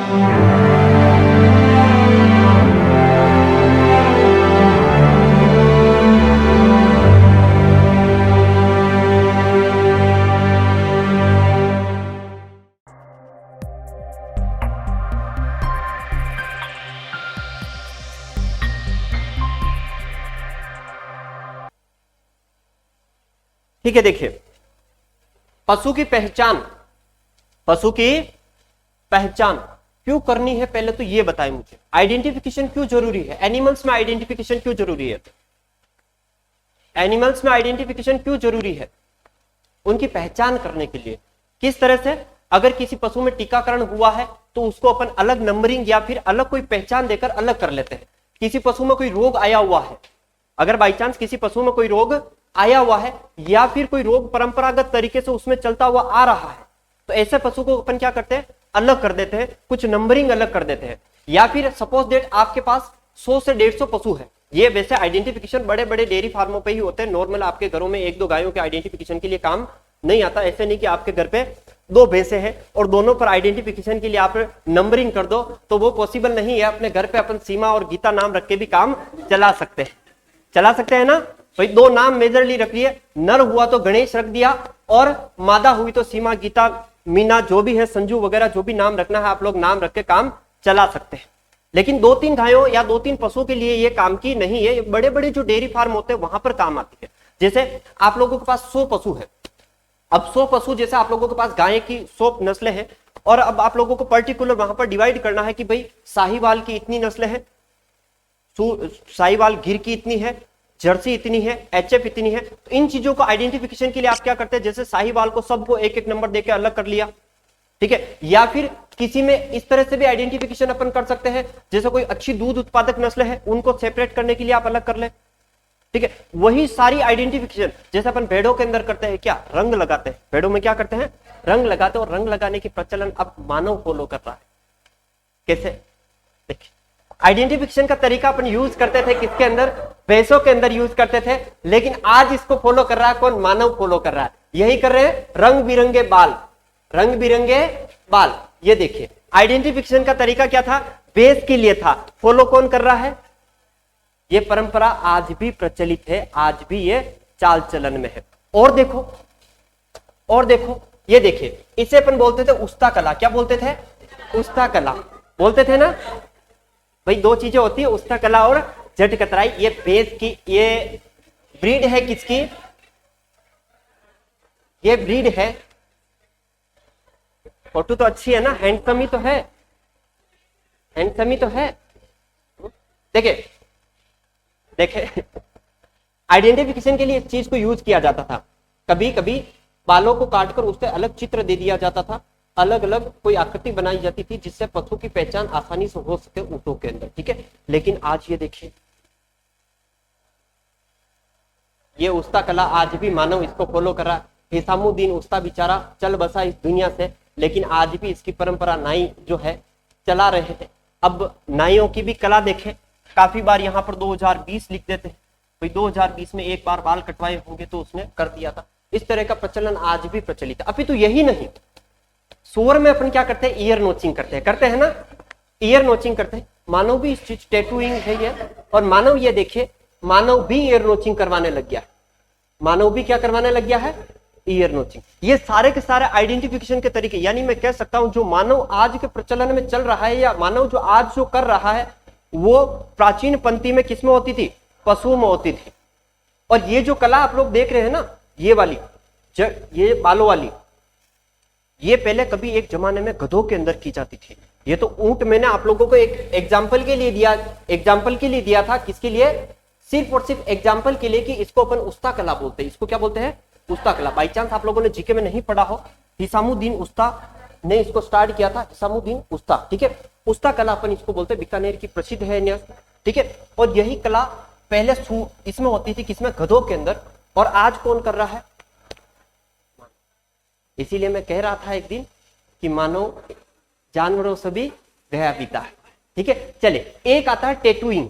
ठीक है, देखिए पशु की पहचान क्यों करनी है, पहले तो ये बताएं मुझे। आइडेंटिफिकेशन क्यों जरूरी है? एनिमल्स में आइडेंटिफिकेशन क्यों जरूरी है? एनिमल्स में आइडेंटिफिकेशन क्यों जरूरी है? उनकी पहचान करने के लिए। किस तरह से? अगर किसी पशु में टीकाकरण हुआ है तो उसको अपन अलग नंबरिंग या फिर अलग कोई पहचान देकर अलग कर लेते हैं। किसी पशु में कोई रोग आया हुआ है, अगर बाई चांस किसी पशु में कोई रोग आया हुआ है या फिर कोई रोग परंपरागत तरीके से उसमें चलता हुआ आ रहा है, तो ऐसे पशु को अपन क्या करते हैं? अलग कर देते हैं, कुछ नंबरिंग अलग कर देते हैं। या फिर सपोज डेट आपके पास 100 से 150 पशु है। ये वैसे आइडेंटिफिकेशन बड़े बड़े डेयरी फार्मों पे ही होते हैं। नॉर्मल आपके घरों में 1-2 गायों के आइडेंटिफिकेशन के लिए काम नहीं आता। ऐसे नहीं कि आपके घर पे 2 भैंसे हैं और दोनों पर आइडेंटिफिकेशन के लिए आप नंबरिंग कर दो, तो वो पॉसिबल नहीं है। अपने घर पे अपन सीमा और गीता नाम रख के भी काम चला सकते हैं ना भाई। 2 नाम मेजरली रख लिए, नर हुआ तो गणेश रख दिया और मादा हुई तो सीमा, गीता, मीना, जो भी है, संजू वगैरह जो भी नाम रखना है आप लोग नाम रख के काम चला सकते हैं। लेकिन 2-3 गायों या 2-3 पशुओं के लिए ये काम की नहीं है। बड़े बड़े जो डेयरी फार्म होते हैं वहां पर काम आती है। जैसे आप लोगों के पास 100 पशु है, अब 100 पशु, जैसे आप लोगों के पास गाय की 100 नस्लें हैं और अब आप लोगों को पर्टिकुलर वहां पर डिवाइड करना है कि भाई साहिवाल की इतनी नस्लें हैं, साहिवाल गिर की इतनी है, जर्सी इतनी है, एचएफ इतनी है। तो इन चीजों को आइडेंटिफिकेशन के लिए आप क्या करते हैं? जैसे साहिवाल को सबको 1-1 नंबर देके अलग कर लिया, ठीक है। या फिर किसी में इस तरह से भी आइडेंटिफिकेशन अपन कर सकते हैं, जैसे कोई अच्छी दूध उत्पादक नस्ल है उनको सेपरेट करने के लिए आप अलग कर ले, ठीक है। वही सारी आइडेंटिफिकेशन जैसे अपन भेड़ों के अंदर करते हैं, क्या रंग लगाते हैं, भेड़ों में क्या करते हैं? रंग लगाते हैं। और रंग लगाने की प्रचलन अब मानव फॉलो कर रहा है। कैसे? देखिए, आइडेंटिफिकेशन का तरीका अपन यूज करते थे किसके अंदर? भैंसों के अंदर यूज करते थे। लेकिन आज इसको फॉलो कर रहा है कौन? मानव फॉलो कर रहा है। यही कर रहे हैं, रंग बिरंगे बाल, रंग बिरंगे बाल। ये देखिए, आइडेंटिफिकेशन का तरीका क्या था? भैंस के लिए था। फॉलो कौन कर रहा है? ये परंपरा आज भी प्रचलित है, आज भी ये चाल चलन में है। और देखो, ये देखिए, इसे अपन बोलते थे उस्ता कला। क्या बोलते थे? उस्ता कला बोलते थे ना भाई। 2 चीजें होती है, उस्ता कला और जट कतराई। ये भैंस की, ये ब्रीड है किसकी? ये ब्रीड है, फोटो तो अच्छी है ना, हैंडसम ही तो है, हैंडसम ही तो है। देखे आइडेंटिफिकेशन के लिए इस चीज को यूज किया जाता था। कभी कभी बालों को काटकर उससे अलग चित्र दे दिया जाता था, अलग अलग कोई आकृति बनाई जाती थी जिससे पशु की पहचान आसानी से हो सके ऊँटों के अंदर, ठीक है। लेकिन आज ये देखिए, ये उस्ता कला आज भी मानव इसको फॉलो कर रहा है। हिसामुद्दीन उस्ता बेचारा चल बसा इस दुनिया से, लेकिन आज भी इसकी परंपरा नाई जो है चला रहे हैं। अब नाइयों की भी कला देखें, काफी बार यहाँ पर 2020 लिख देते हैं, भाई 2020 में एक बार बाल कटवाए होंगे तो उसने कर दिया था। इस तरह का प्रचलन आज भी प्रचलित है। अभी तो यही नहीं, सुअर में अपन क्या करते हैं? ईयर नोचिंग करते हैं ना, ईयर नोचिंग करते हैं। मानव भी इस चीज टैटूइंग है ये, और मानव ये देखिए, मानव भी ईयर नोचिंग करवाने लग गया है। मानव भी क्या करवाने लग गया है? Year notching. ये सारे के सारे आइडेंटिफिकेशन के तरीके, यानी मैं कह सकता हूं जो मानव आज के प्रचलन में चल रहा है या मानव जो आज जो कर रहा है वो प्राचीन पंक्ति में किसमें होती थी? पशुओं में होती थी। और ये जो कला आप लोग देख रहे हैं ना, ये वाली, ये बालों वाली, ये पहले कभी एक जमाने में गधों के अंदर की जाती थी। ये तो ऊंट मैंने आप लोगों को एक एग्जाम्पल के लिए दिया था। किसके लिए? सिर्फ और सिर्फ एग्जाम्पल के लिए कि इसको अपन उस्ता कला बोलते हैं। इसको क्या बोलते हैं? उस्ता कला। बाई चांस आप लोगों ने जीके में नहीं पढ़ा हो, हिसामुद्दीन उस्ता ने इसको स्टार्ट किया था, हिसामुद्दीन उस्ता, ठीक है। उस्ता कला अपन इसको बोलते हैं, बीकानेर की प्रसिद्ध है, ठीक है। और यही कला पहले इसमें होती थी, किसमें? गधों के अंदर। और आज कौन कर रहा है? इसीलिए मैं कह रहा था एक दिन कि मानव जानवरों से भी गया बीता है, ठीक है। चले, एक आता है टेटूइंग।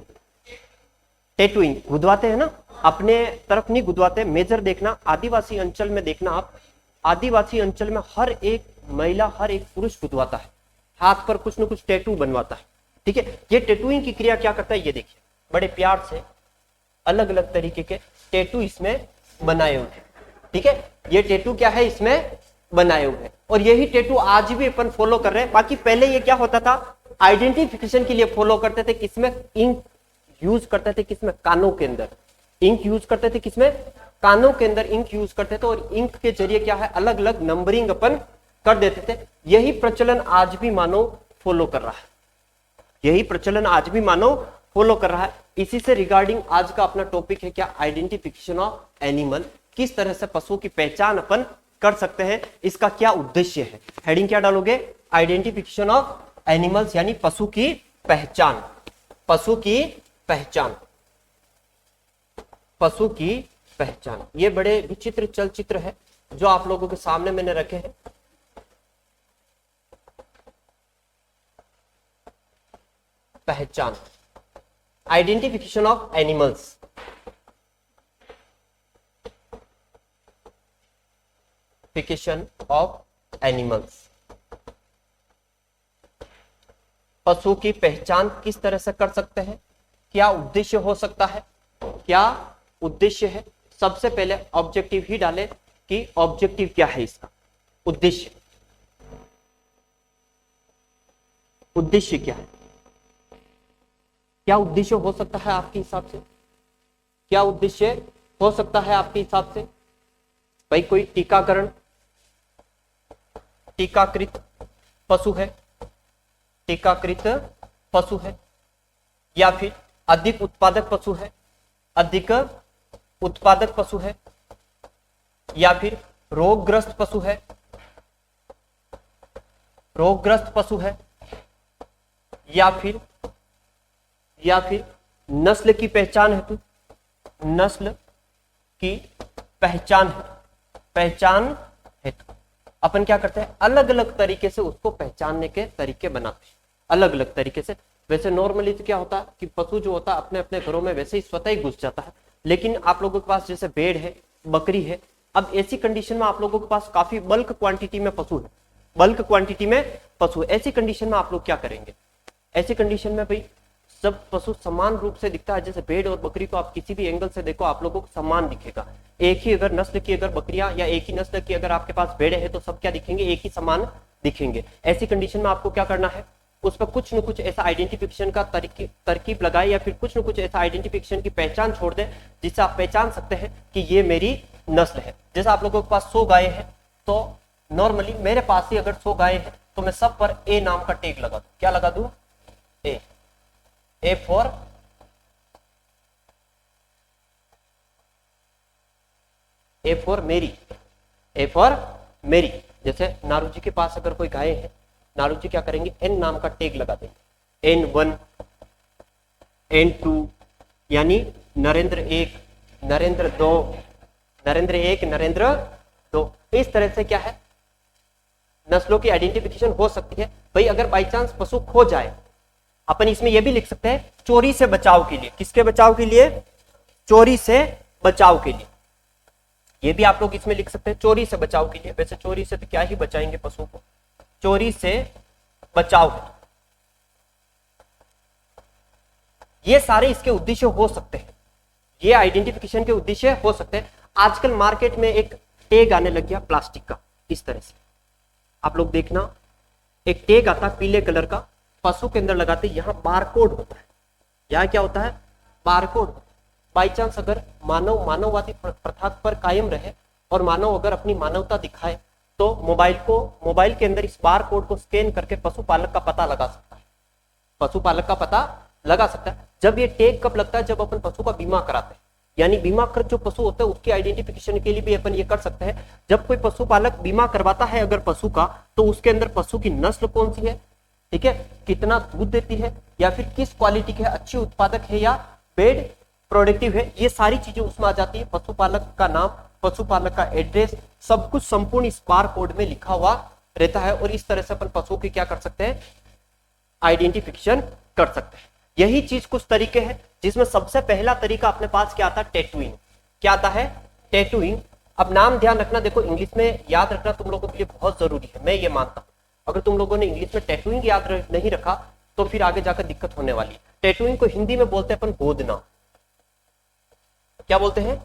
टेटूइंग गुदवाते हैं ना, अपने तरफ नहीं गुदवाते। मेजर देखना, आदिवासी अंचल में देखना आप, आदिवासी अंचल में हर एक महिला, हर एक पुरुष गुदवाता है। हाथ पर कुछ ना कुछ टैटू बनवाता है। ठीक है, ये टैटूइंग की क्रिया क्या करता है, ये देखिए बड़े प्यार से अलग अलग तरीके के टैटू इसमें बनाए हुए हैं। ठीक है, ये टैटू क्या है इसमें बनाए हुए हैं, और यही टैटू आज भी अपन फॉलो कर रहे हैं। बाकी पहले ये क्या होता था, आइडेंटिफिकेशन के लिए फॉलो करते थे, किसमें इंक यूज करते थे, किसमें कानों के अंदर इंक यूज करते थे, किसमें कानों के अंदर इंक यूज करते थे, और इंक के जरिए क्या है अलग अलग नंबरिंग अपन कर देते थे। यही प्रचलन आज भी मानव फॉलो कर रहा है, यही प्रचलन आज भी मानव फॉलो कर रहा है। इसी से रिगार्डिंग आज का अपना टॉपिक है क्या, आइडेंटिफिकेशन ऑफ एनिमल, किस तरह से पशुओं की पहचान अपन कर सकते हैं, इसका क्या उद्देश्य है। हेडिंग क्या डालोगे, आइडेंटिफिकेशन ऑफ एनिमल्स, यानी पशु की पहचान, पशु की पहचान, पशु की पहचान। ये बड़े विचित्र चलचित्र है जो आप लोगों के सामने मैंने रखे हैं। पहचान, आइडेंटिफिकेशन ऑफ एनिमल्स, फिकेशन ऑफ एनिमल्स, पशु की पहचान किस तरह से कर सकते हैं, क्या उद्देश्य हो सकता है, क्या उद्देश्य है। सबसे पहले ऑब्जेक्टिव ही डाले कि ऑब्जेक्टिव क्या है इसका, उद्देश्य, उद्देश्य क्या है, क्या उद्देश्य हो सकता है आपके हिसाब से, क्या उद्देश्य हो सकता है आपके हिसाब से। भाई कोई टीकाकरण, टीकाकृत पशु है, टीकाकृत पशु है, या फिर अधिक उत्पादक पशु है, अधिक उत्पादक पशु है, या फिर रोगग्रस्त पशु है, रोगग्रस्त पशु है, या फिर नस्ल की पहचान हेतु, नस्ल की पहचान हेतु, पहचान हेतु अपन क्या करते हैं, अलग अलग तरीके से उसको पहचानने के तरीके बनाते हैं, अलग अलग तरीके से। वैसे नॉर्मली तो क्या होता है कि पशु जो होता है अपने अपने घरों में वैसे ही स्वतः ही घुस जाता है, लेकिन आप लोगों के पास जैसे भेड़ है, बकरी है, अब ऐसी कंडीशन में आप लोगों के पास काफी बल्क क्वांटिटी में पशु है, बल्क क्वांटिटी में पशु, ऐसी कंडीशन में आप लोग क्या करेंगे, ऐसी कंडीशन में भाई सब पशु समान रूप से दिखता है, जैसे भेड़ और बकरी को आप किसी भी एंगल से देखो आप लोगों को समान दिखेगा। एक ही अगर नस्ल की अगर बकरियां या एक ही नस्ल की अगर आपके पास भेड़ है तो सब क्या दिखेंगे, एक ही समान दिखेंगे। ऐसी कंडीशन में आपको क्या करना है, उस पर कुछ न कुछ ऐसा आइडेंटिफिकेशन का तरकीब लगाए, या फिर कुछ न कुछ ऐसा आइडेंटिफिकेशन की पहचान छोड़ दे जिससे आप पहचान सकते हैं कि ये मेरी नस्ल है। जैसे आप लोगों के पास 100 गाय है, तो नॉर्मली मेरे पास ही अगर 100 गाय है तो मैं सब पर ए नाम का टैग लगा दूं, क्या लगा दूं, ए फॉर मेरी, ए फॉर मेरी। जैसे नारू जी के पास अगर कोई गाय है, नारू जी क्या करेंगे, एन नाम का टैग लगा देंगे, N1 N2, यानी नरेंद्र 1, नरेंद्र 2, नरेंद्र 1, नरेंद्र 2। इस तरह से क्या है, नस्लों की आइडेंटिफिकेशन हो सकती है। भाई अगर बाई चांस पशु खो जाए, अपन इसमें यह भी लिख सकते हैं चोरी से बचाव के लिए, किसके बचाव के लिए, चोरी से बचाव के लिए, ये भी आप लोग इसमें लिख सकते हैं चोरी से बचाव के लिए। वैसे चोरी से तो क्या ही बचाएंगे पशु को, चोरी से बचाव है, ये सारे इसके उद्देश्य हो सकते हैं, ये आइडेंटिफिकेशन के उद्देश्य हो सकते हैं। आजकल मार्केट में एक टैग आने लग गया प्लास्टिक का, इस तरह से आप लोग देखना, एक टैग आता है पीले कलर का, पशु के अंदर लगाते, यहां बारकोड होता है, यहां क्या होता है, बारकोड। बाई चांस अगर मानव मानववादी प्रथा पर कायम रहे और मानव अगर अपनी मानवता दिखाए तो मोबाइल के अंदर इस बारकोड को स्कैन करके पशुपालक का पता लगा सकता है, पशुपालक का पता लगा सकता है। जब ये टैग कब लगता है, जब अपन पशु का बीमा कराते हैं, यानी बीमाकृत जो पशु होता है उसकी आइडेंटिफिकेशन के लिए भी अपन ये कर सकते हैं। जब कोई पशुपालक बीमा करवाता है अगर पशु का, तो उसके अंदर पशु की नस्ल कौन सी है, ठीक है, कितना दूध देती है, या फिर किस क्वालिटी की है, अच्छी उत्पादक है या बेड प्रोडक्टिव है, ये सारी चीजें उसमें आ जाती है। पशुपालक का नाम, पशुपालक का एड्रेस, सब कुछ संपूर्ण इस बार कोड में लिखा हुआ रहता है, और इस तरह से अपन पशुओं की क्या कर सकते हैं, आइडेंटिफिकेशन कर सकते हैं। यही चीज कुछ तरीके हैं, जिसमें सबसे पहला तरीका अपने पास क्या आता है, टैटूइंग। क्या आता है, टैटूइंग। अब नाम ध्यान रखना, देखो इंग्लिश में याद रखना तुम लोगों के लिए बहुत जरूरी है, मैं ये मानता हूं। अगर तुम लोगों ने इंग्लिश में टैटूइंग याद नहीं रखा तो फिर आगे जाकर दिक्कत होने वाली है। टैटूइंग को हिंदी में बोलते हैं अपन गोदना। क्या बोलते हैं?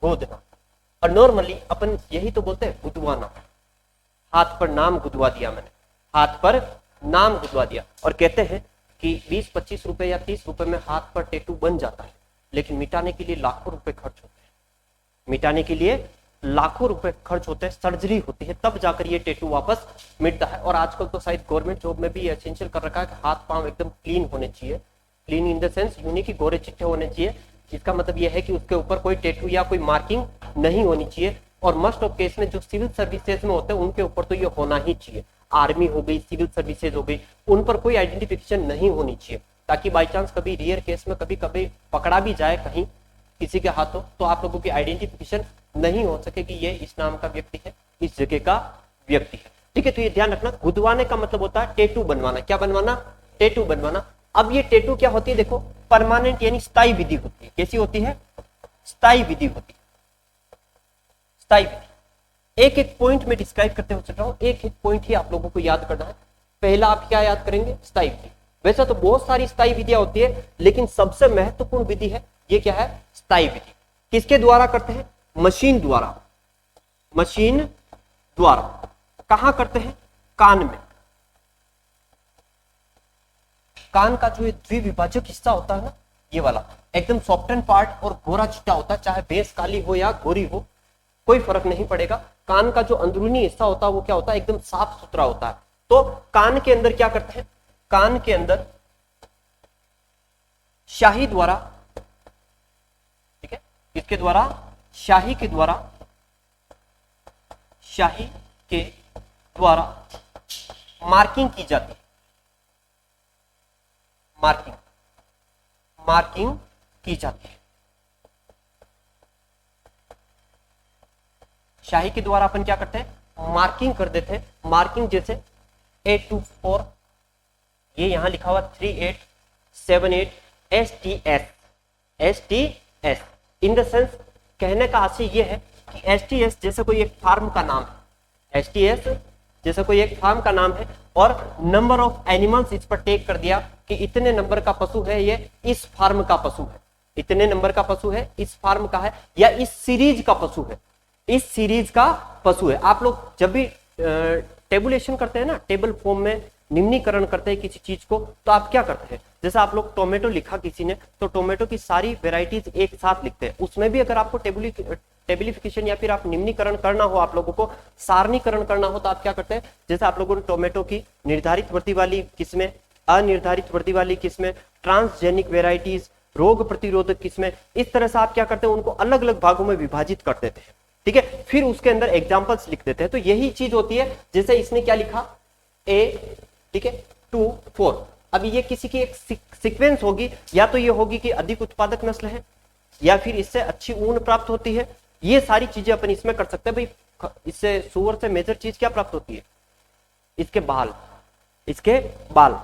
गोदना। और नॉर्मली अपन यही तो बोलते हैं गुदवाना। हाथ पर नाम गुदवा दिया मैंने, हाथ पर नाम गुदवा दिया। और कहते हैं कि 20-25 रुपए या 30 रुपए में हाथ पर टैटू बन जाता है, लेकिन मिटाने के लिए लाखों रुपए खर्च होते हैं। मिटाने के लिए लाखों रुपए खर्च होते हैं, सर्जरी होती है, तब जाकर ये टैटू वापस मिटता है। और आजकल तो शायद गवर्नमेंट जॉब में भी एसेंशियल कर रखा है कि हाथ पांव एकदम क्लीन होने चाहिए। Clean in the sense unique की गोरे चिट्टे होने चाहिए। इसका मतलब यह है कि उसके ऊपर कोई टैटू या कोई मार्किंग नहीं होनी चाहिए। और मोस्ट ऑफ केस में जो सिविल सर्विसेज में होते हैं उनके ऊपर तो ये होना ही चाहिए। आर्मी हो गई, सिविल सर्विसेज हो गई, उन पर कोई आइडेंटिफिकेशन नहीं होनी चाहिए, ताकि बाई चांस कभी रेयर केस में कभी कभी पकड़ा भी जाए कहीं किसी के हाथों, तो आप लोगों की आइडेंटिफिकेशन नहीं हो सके कि ये इस नाम का व्यक्ति है, इस जगह का व्यक्ति है। ठीक है, तो ये ध्यान रखना। गुदवाने का मतलब होता है टैटू बनवाना। क्या बनवाना? टैटू बनवाना। अब ये टैटू क्या होती है? देखो, परमानेंट यानी स्थायी विधि होती है। कैसी होती है? स्थायी विधि होती है। स्थायी विधि। एक एक पॉइंट में डिस्क्राइब करते हुए चल रहा हूं, एक एक पॉइंट ही आप लोगों को याद करना है। पहला आप क्या याद करेंगे? स्थायी विधि। वैसे तो बहुत सारी स्थायी विधियां होती है, लेकिन सबसे महत्वपूर्ण विधि है ये क्या है? स्थायी विधि। किसके द्वारा करते हैं? मशीन द्वारा। मशीन द्वारा। कहां करते हैं? कान में। कान का जो द्विविभाजक हिस्सा होता है ना, ये वाला एकदम सॉफ्टन पार्ट और गोरा चिट्टा होता है, चाहे बेस काली हो या गोरी हो, कोई फर्क नहीं पड़ेगा। कान का जो अंदरूनी हिस्सा होता है वो क्या होता है? एकदम साफ सुथरा होता है। तो कान के अंदर क्या करते हैं? कान के अंदर शाही द्वारा, ठीक है, इसके द्वारा, शाही के द्वारा, शाही के द्वारा मार्किंग की जाती है। मार्किंग, मार्किंग की जाती है। शाही के द्वारा अपन क्या करते हैं? मार्किंग कर देते हैं। मार्किंग जैसे 824, ये यहां लिखा हुआ 3878 STS। STS in the sense, कहने का आशय ये है कि STS जैसे कोई एक फार्म का नाम है, STS जैसे कोई एक फार्म का नाम है, और नंबर ऑफ एनिमल्स इस पर टेक कर दिया कि इतने नंबर का पशु है, ये इस फार्म का पशु है, इतने नंबर का पशु है, इस फार्म का है, या इस सीरीज का पशु है, इस सीरीज का पशु है। आप लोग जब भी टेबुलेशन करते हैं ना, टेबल फॉर्म में निम्नीकरण करते हैं किसी चीज को, तो आप क्या करते हैं? जैसे आप लोग टोमेटो लिखा किसी ने, तो टोमेटो की सारी वेराइटीज एक साथ लिखते हैं। उसमें भी अगर आपको टेबलिफिकेशन या फिर आप निम्नीकरण करना हो, आप लोगों को सारणीकरण करना हो, तो आप क्या करते हैं? जैसे आप लोगों ने टोमेटो की निर्धारित वृद्धि वाली किस्में, अनिर्धारित वृद्धि वाली किस्में, ट्रांसजेनिक वेराइटीज, रोग प्रतिरोधक किस्में, इस तरह से आप क्या करते हैं? उनको अलग अलग भागों में विभाजित कर देते हैं। ठीक है, फिर उसके अंदर एग्जाम्पल्स लिख देते हैं। तो यही चीज होती है। जैसे इसने क्या लिखा? A, ठीक है, 2, 4। अब ये किसी की एक सीक्वेंस होगी, या तो ये होगी कि अधिक उत्पादक नस्ल है, या फिर इससे अच्छी ऊन प्राप्त होती है। ये सारी चीजें अपन इसमें कर सकते हैं। भाई, इससे सुअर से मेजर चीज क्या प्राप्त होती है? इसके बाल, इसके बाल।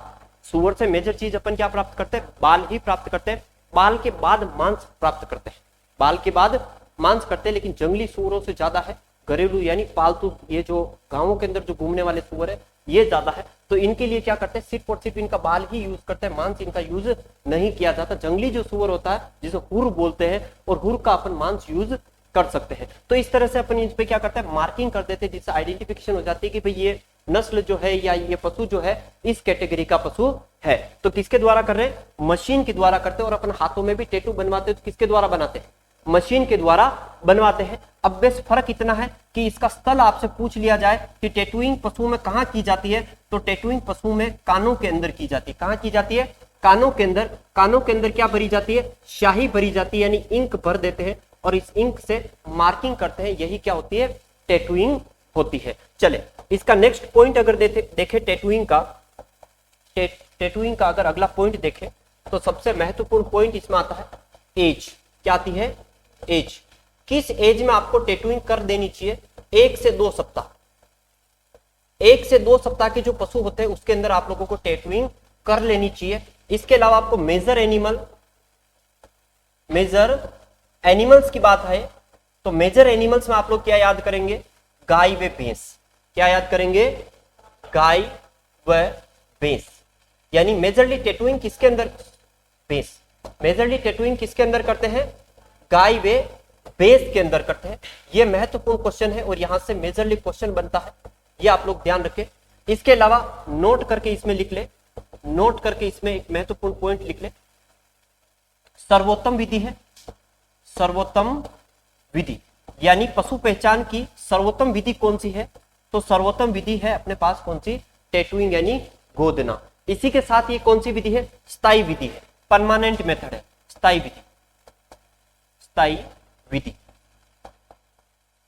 सुअर से मेजर चीज अपन क्या प्राप्त करते हैं? बाल ही प्राप्त करते हैं। बाल के बाद मांस प्राप्त करते हैं, बाल के बाद मांस करते हैं। लेकिन जंगली सुअरों से ज्यादा है घरेलू यानी पालतू, ये जो गांवों के अंदर जो घूमने वाले सुअर है, ये ज्यादा है। तो इनके लिए क्या करते हैं? सिर्फ और सिर्फ इनका बाल ही यूज करते हैं, मांस इनका यूज नहीं किया जाता। जंगली जो सुअर होता है, जिसे हुर बोलते हैं, और हुर का अपन मांस यूज कर सकते हैं। तो इस तरह से अपन इन पे क्या करते हैं? मार्किंग कर देते हैं, जिससे आइडेंटिफिकेशन हो जाती है कि भाई ये नस्ल जो है या ये पशु जो है इस कैटेगरी का पशु है। तो किसके द्वारा कर रहे हैं? मशीन के द्वारा करते हैं। और अपन हाथों में भी टैटू बनवाते हैं, तो किसके द्वारा बनाते हैं? मशीन के द्वारा बनवाते हैं। अब बस फर्क इतना है कि इसका स्थल आपसे पूछ लिया जाए कि टैटूइंग पशु में कहां की जाती है, तो टैटूइंग पशु में कानों के अंदर की जाती है। कहां की जाती है? कानों के अंदर। कानों के अंदर क्या भरी जाती है? शाही भरी जाती है, यानी इंक भर देते हैं, और इस इंक से मार्किंग करते हैं। यही क्या होती है? टैटूइंग होती है। चले, इसका नेक्स्ट पॉइंट अगर देखे टैटूइंग का, टैटूइंग का अगर अगला पॉइंट देखे, तो सबसे महत्वपूर्ण पॉइंट इसमें आता है एज। क्या आती है? एज। किस एज में आपको टैटूइंग कर देनी चाहिए? 1 से 2 सप्ताह। 1 से 2 सप्ताह के जो पशु होते हैं उसके अंदर आप लोगों को टैटूइंग कर लेनी चाहिए। इसके अलावा आपको मेजर एनिमल्स की बात है, तो मेजर एनिमल्स में आप लोग क्या याद करेंगे? गाय व भैंस। क्या याद करेंगे? गाय व भैंस, यानी मेजरली टैटूइंग किसके अंदर, भैंस, मेजरली टैटूइंग किसके अंदर करते हैं, गाय व भैंस के अंदर करते हैं। यह महत्वपूर्ण क्वेश्चन है और यहां से मेजरली क्वेश्चन बनता है, ये आप लोग ध्यान रखें। इसके अलावा नोट करके इसमें लिख ले, नोट करके इसमें एक महत्वपूर्ण पॉइंट लिख ले, सर्वोत्तम विधि है, सर्वोत्तम विधि, यानी पशु पहचान की सर्वोत्तम विधि कौन सी है, तो सर्वोत्तम विधि है अपने पास कौन सी, टैटूइंग यानी गोदना। इसी के साथ ये कौन सी विधि है, स्थायी विधि है, परमानेंट मेथड है, स्थायी विधि, स्थायी विधि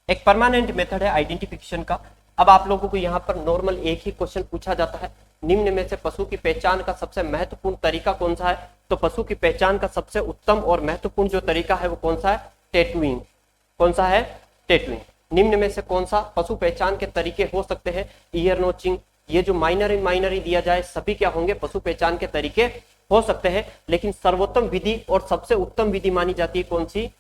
एक परमानेंट मेथड है आइडेंटिफिकेशन का। अब आप लोगों को यहाँ पर नॉर्मल एक ही क्वेश्चन पूछा जाता है, निम्न में से पशु की पहचान का सबसे महत्वपूर्ण तरीका कौन सा है, तो पशु की पहचान का सबसे उत्तम और महत्वपूर्ण जो तरीका है वो कौन सा है, टैटूइंग। कौन सा है, टैटूइंग। निम्न में से कौन सा पशु पहचान के तरीके हो सकते हैं, ईयर नोचिंग, ये जो माइनर इन माइनर ही दिया जाए सभी क्या होंगे, पशु पहचान के तरीके हो सकते हैं, लेकिन सर्वोत्तम विधि और सबसे उत्तम विधि मानी जाती है कौन सी,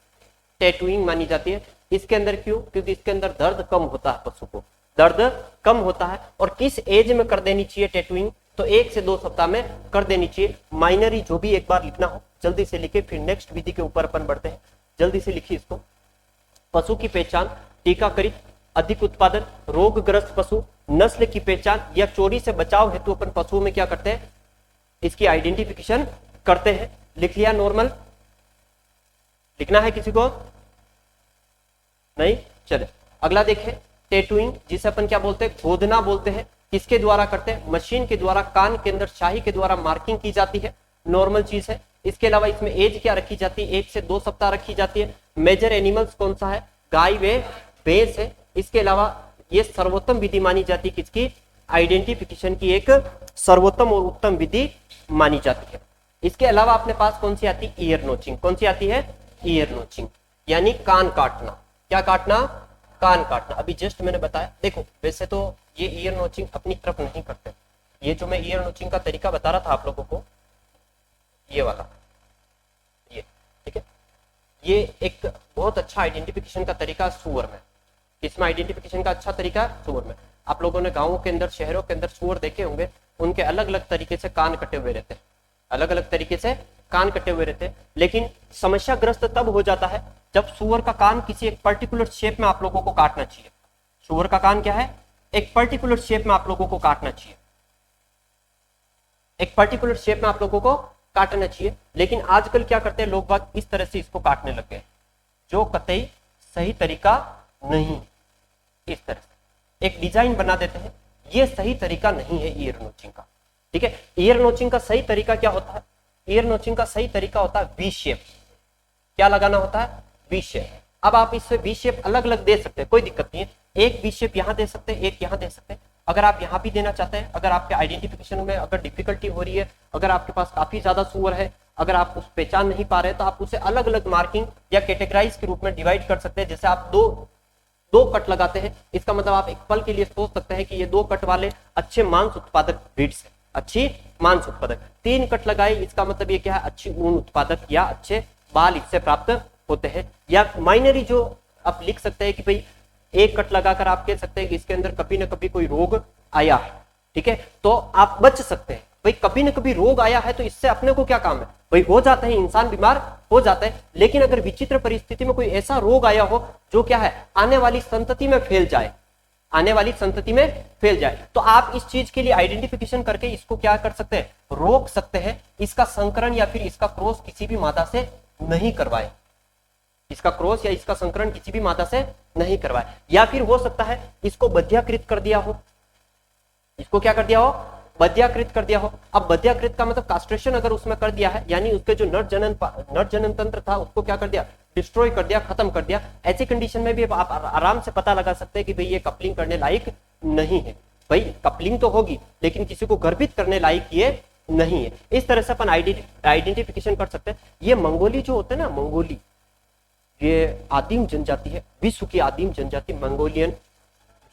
टैटूइंग मानी जाती है। इसके अंदर क्यों, क्योंकि इसके अंदर दर्द कम होता है, पशु को दर्द कम होता है। और किस एज में कर देनी चाहिए टैटूइंग, तो 1 से 2 सप्ताह में कर देनी चाहिए। माइनरी जो भी एक बार लिखना हो जल्दी से लिखे, फिर नेक्स्ट विधि के ऊपर अपन बढ़ते हैं, जल्दी से लिखिए इसको। पशु की पहचान, टीकाकरित, अधिक उत्पादन, रोगग्रस्त पशु, नस्ल की पहचान या चोरी से बचाव हेतु अपन पशुओं में क्या करते हैं, इसकी आइडेंटिफिकेशन करते हैं। लिख लिया नॉर्मल, लिखना है किसी को नहीं, चले अगला देखें, टैटूइंग जिसे अपन क्या बोलते हैं, गोदना बोलते हैं। किसके द्वारा करते हैं, मशीन के द्वारा, कान के अंदर शाही के द्वारा मार्किंग की जाती है, नॉर्मल चीज है। इसके अलावा इसमें एज क्या रखी जाती है, 1 से 2 सप्ताह रखी जाती है। मेजर एनिमल्स कौन सा है, गाय व भैंस है। इसके अलावा ये सर्वोत्तम विधि मानी जाती है किसकी, आइडेंटिफिकेशन की एक सर्वोत्तम और उत्तम विधि मानी जाती है। इसके अलावा अपने पास कौन सी आती है, ईयर नोचिंग। कौन सी आती है, ईयर नोचिंग, यानी कान काटना। क्या काटना, कान काटना। अभी जस्ट मैंने बताया, देखो वैसे तो ये ईयर नोचिंग अपनी तरफ नहीं करते, ये जो मैं ईयर नोचिंग का तरीका बता रहा था आप लोगों को, ये वाला, ये ठीक है, ये एक बहुत अच्छा आइडेंटिफिकेशन का तरीका सुअर में। इसमें आइडेंटिफिकेशन का अच्छा तरीका सुअर में। आप लोगों ने गांवों के अंदर, शहरों के अंदर सुअर देखे होंगे, उनके अलग अलग तरीके से कान कटे हुए रहते हैं, अलग अलग तरीके से कान कटे हुए रहते हैं। लेकिन समस्याग्रस्त तब हो जाता है जब सुअर का कान किसी एक पर्टिकुलर शेप में आप लोगों को काटना चाहिए। सुअर का कान क्या है, एक पर्टिकुलर शेप में आप लोगों को काटना चाहिए, एक पर्टिकुलर शेप में आप लोगों को काटना चाहिए। लेकिन आजकल क्या करते हैं लोग बाग, इस तरह से इसको काटने लग गए, जो कतई सही तरीका नहीं। इस तरह से एक डिजाइन बना देते हैं, ये सही तरीका नहीं है ईयर नोचिंग का। ठीक है, ईयर नोचिंग का सही तरीका क्या होता है, ईयर नोचिंग का सही तरीका होता है वी शेप। क्या लगाना होता है, वी शेप। अब आप इससे वी शेप अलग अलग दे सकते हैं, कोई दिक्कत नहीं है। एक वी शेप यहां दे सकते हैं, एक यहां दे सकते हैं। अगर आप यहां भी देना चाहते हैं, अगर आपके आइडेंटिफिकेशन में अगर डिफिकल्टी हो रही है, अगर आपके पास काफी ज्यादा सुअर है, अगर आप उस पहचान नहीं पा रहे, तो आप उसे अलग अलग मार्किंग या कैटेगराइज के रूप में डिवाइड कर सकते हैं। जैसे आप दो कट लगाते हैं, इसका मतलब आप एक पल के लिए सोच सकते हैं कि ये 2 कट वाले अच्छे मांस उत्पादक ब्रीड्स है, अच्छी मांस उत्पादक। 3 कट लगाए, इसका मतलब ये क्या है, अच्छी ऊन उत्पादक या अच्छे बाल इससे प्राप्त होते हैं। या माइनरी जो आप लिख सकते हैं कि भाई 1 कट लगाकर आप कह सकते हैं कि इसके अंदर कभी ना कभी कोई रोग आया है, ठीक है, तो आप बच सकते हैं। भाई कभी ना कभी रोग आया है तो इससे अपने को क्या काम है, भाई हो जाता है, इंसान बीमार हो जाता है। लेकिन अगर विचित्र परिस्थिति में कोई ऐसा रोग आया हो जो क्या है, आने वाली संतति में फैल जाए, आने वाली संतति में फैल जाए, तो आप इस चीज के लिए आइडेंटिफिकेशन करके इसको क्या कर सकते हैं, रोक सकते हैं। इसका संकरण या फिर इसका क्रॉस किसी भी मादा से नहीं करवाए, इसका क्रॉस या इसका संकरण किसी भी मादा से नहीं करवाए। या फिर हो सकता है इसको बध्याकृत कर दिया हो, इसको क्या कर दिया हो, बध्याकृत कर दिया हो। अब बध्याकृत का मतलब कास्ट्रेशन अगर उसमें कर दिया है, यानी उसके जो नर जनन तंत्र था उसको क्या कर दिया, डिस्ट्रॉय कर दिया, खत्म कर दिया। ऐसी कंडीशन में भी आप आराम से पता लगा सकते हैं कि भाई ये कपलिंग करने लायक नहीं है। भाई कपलिंग तो होगी लेकिन किसी को गर्भित करने लायक ये नहीं है। इस तरह से अपन आइडेंटिफिकेशन कर सकते हैं। ये मंगोली जो होते हैं ना, मंगोली ये आदिम जनजाति है, विश्व की आदिम जनजाति मंगोलियन,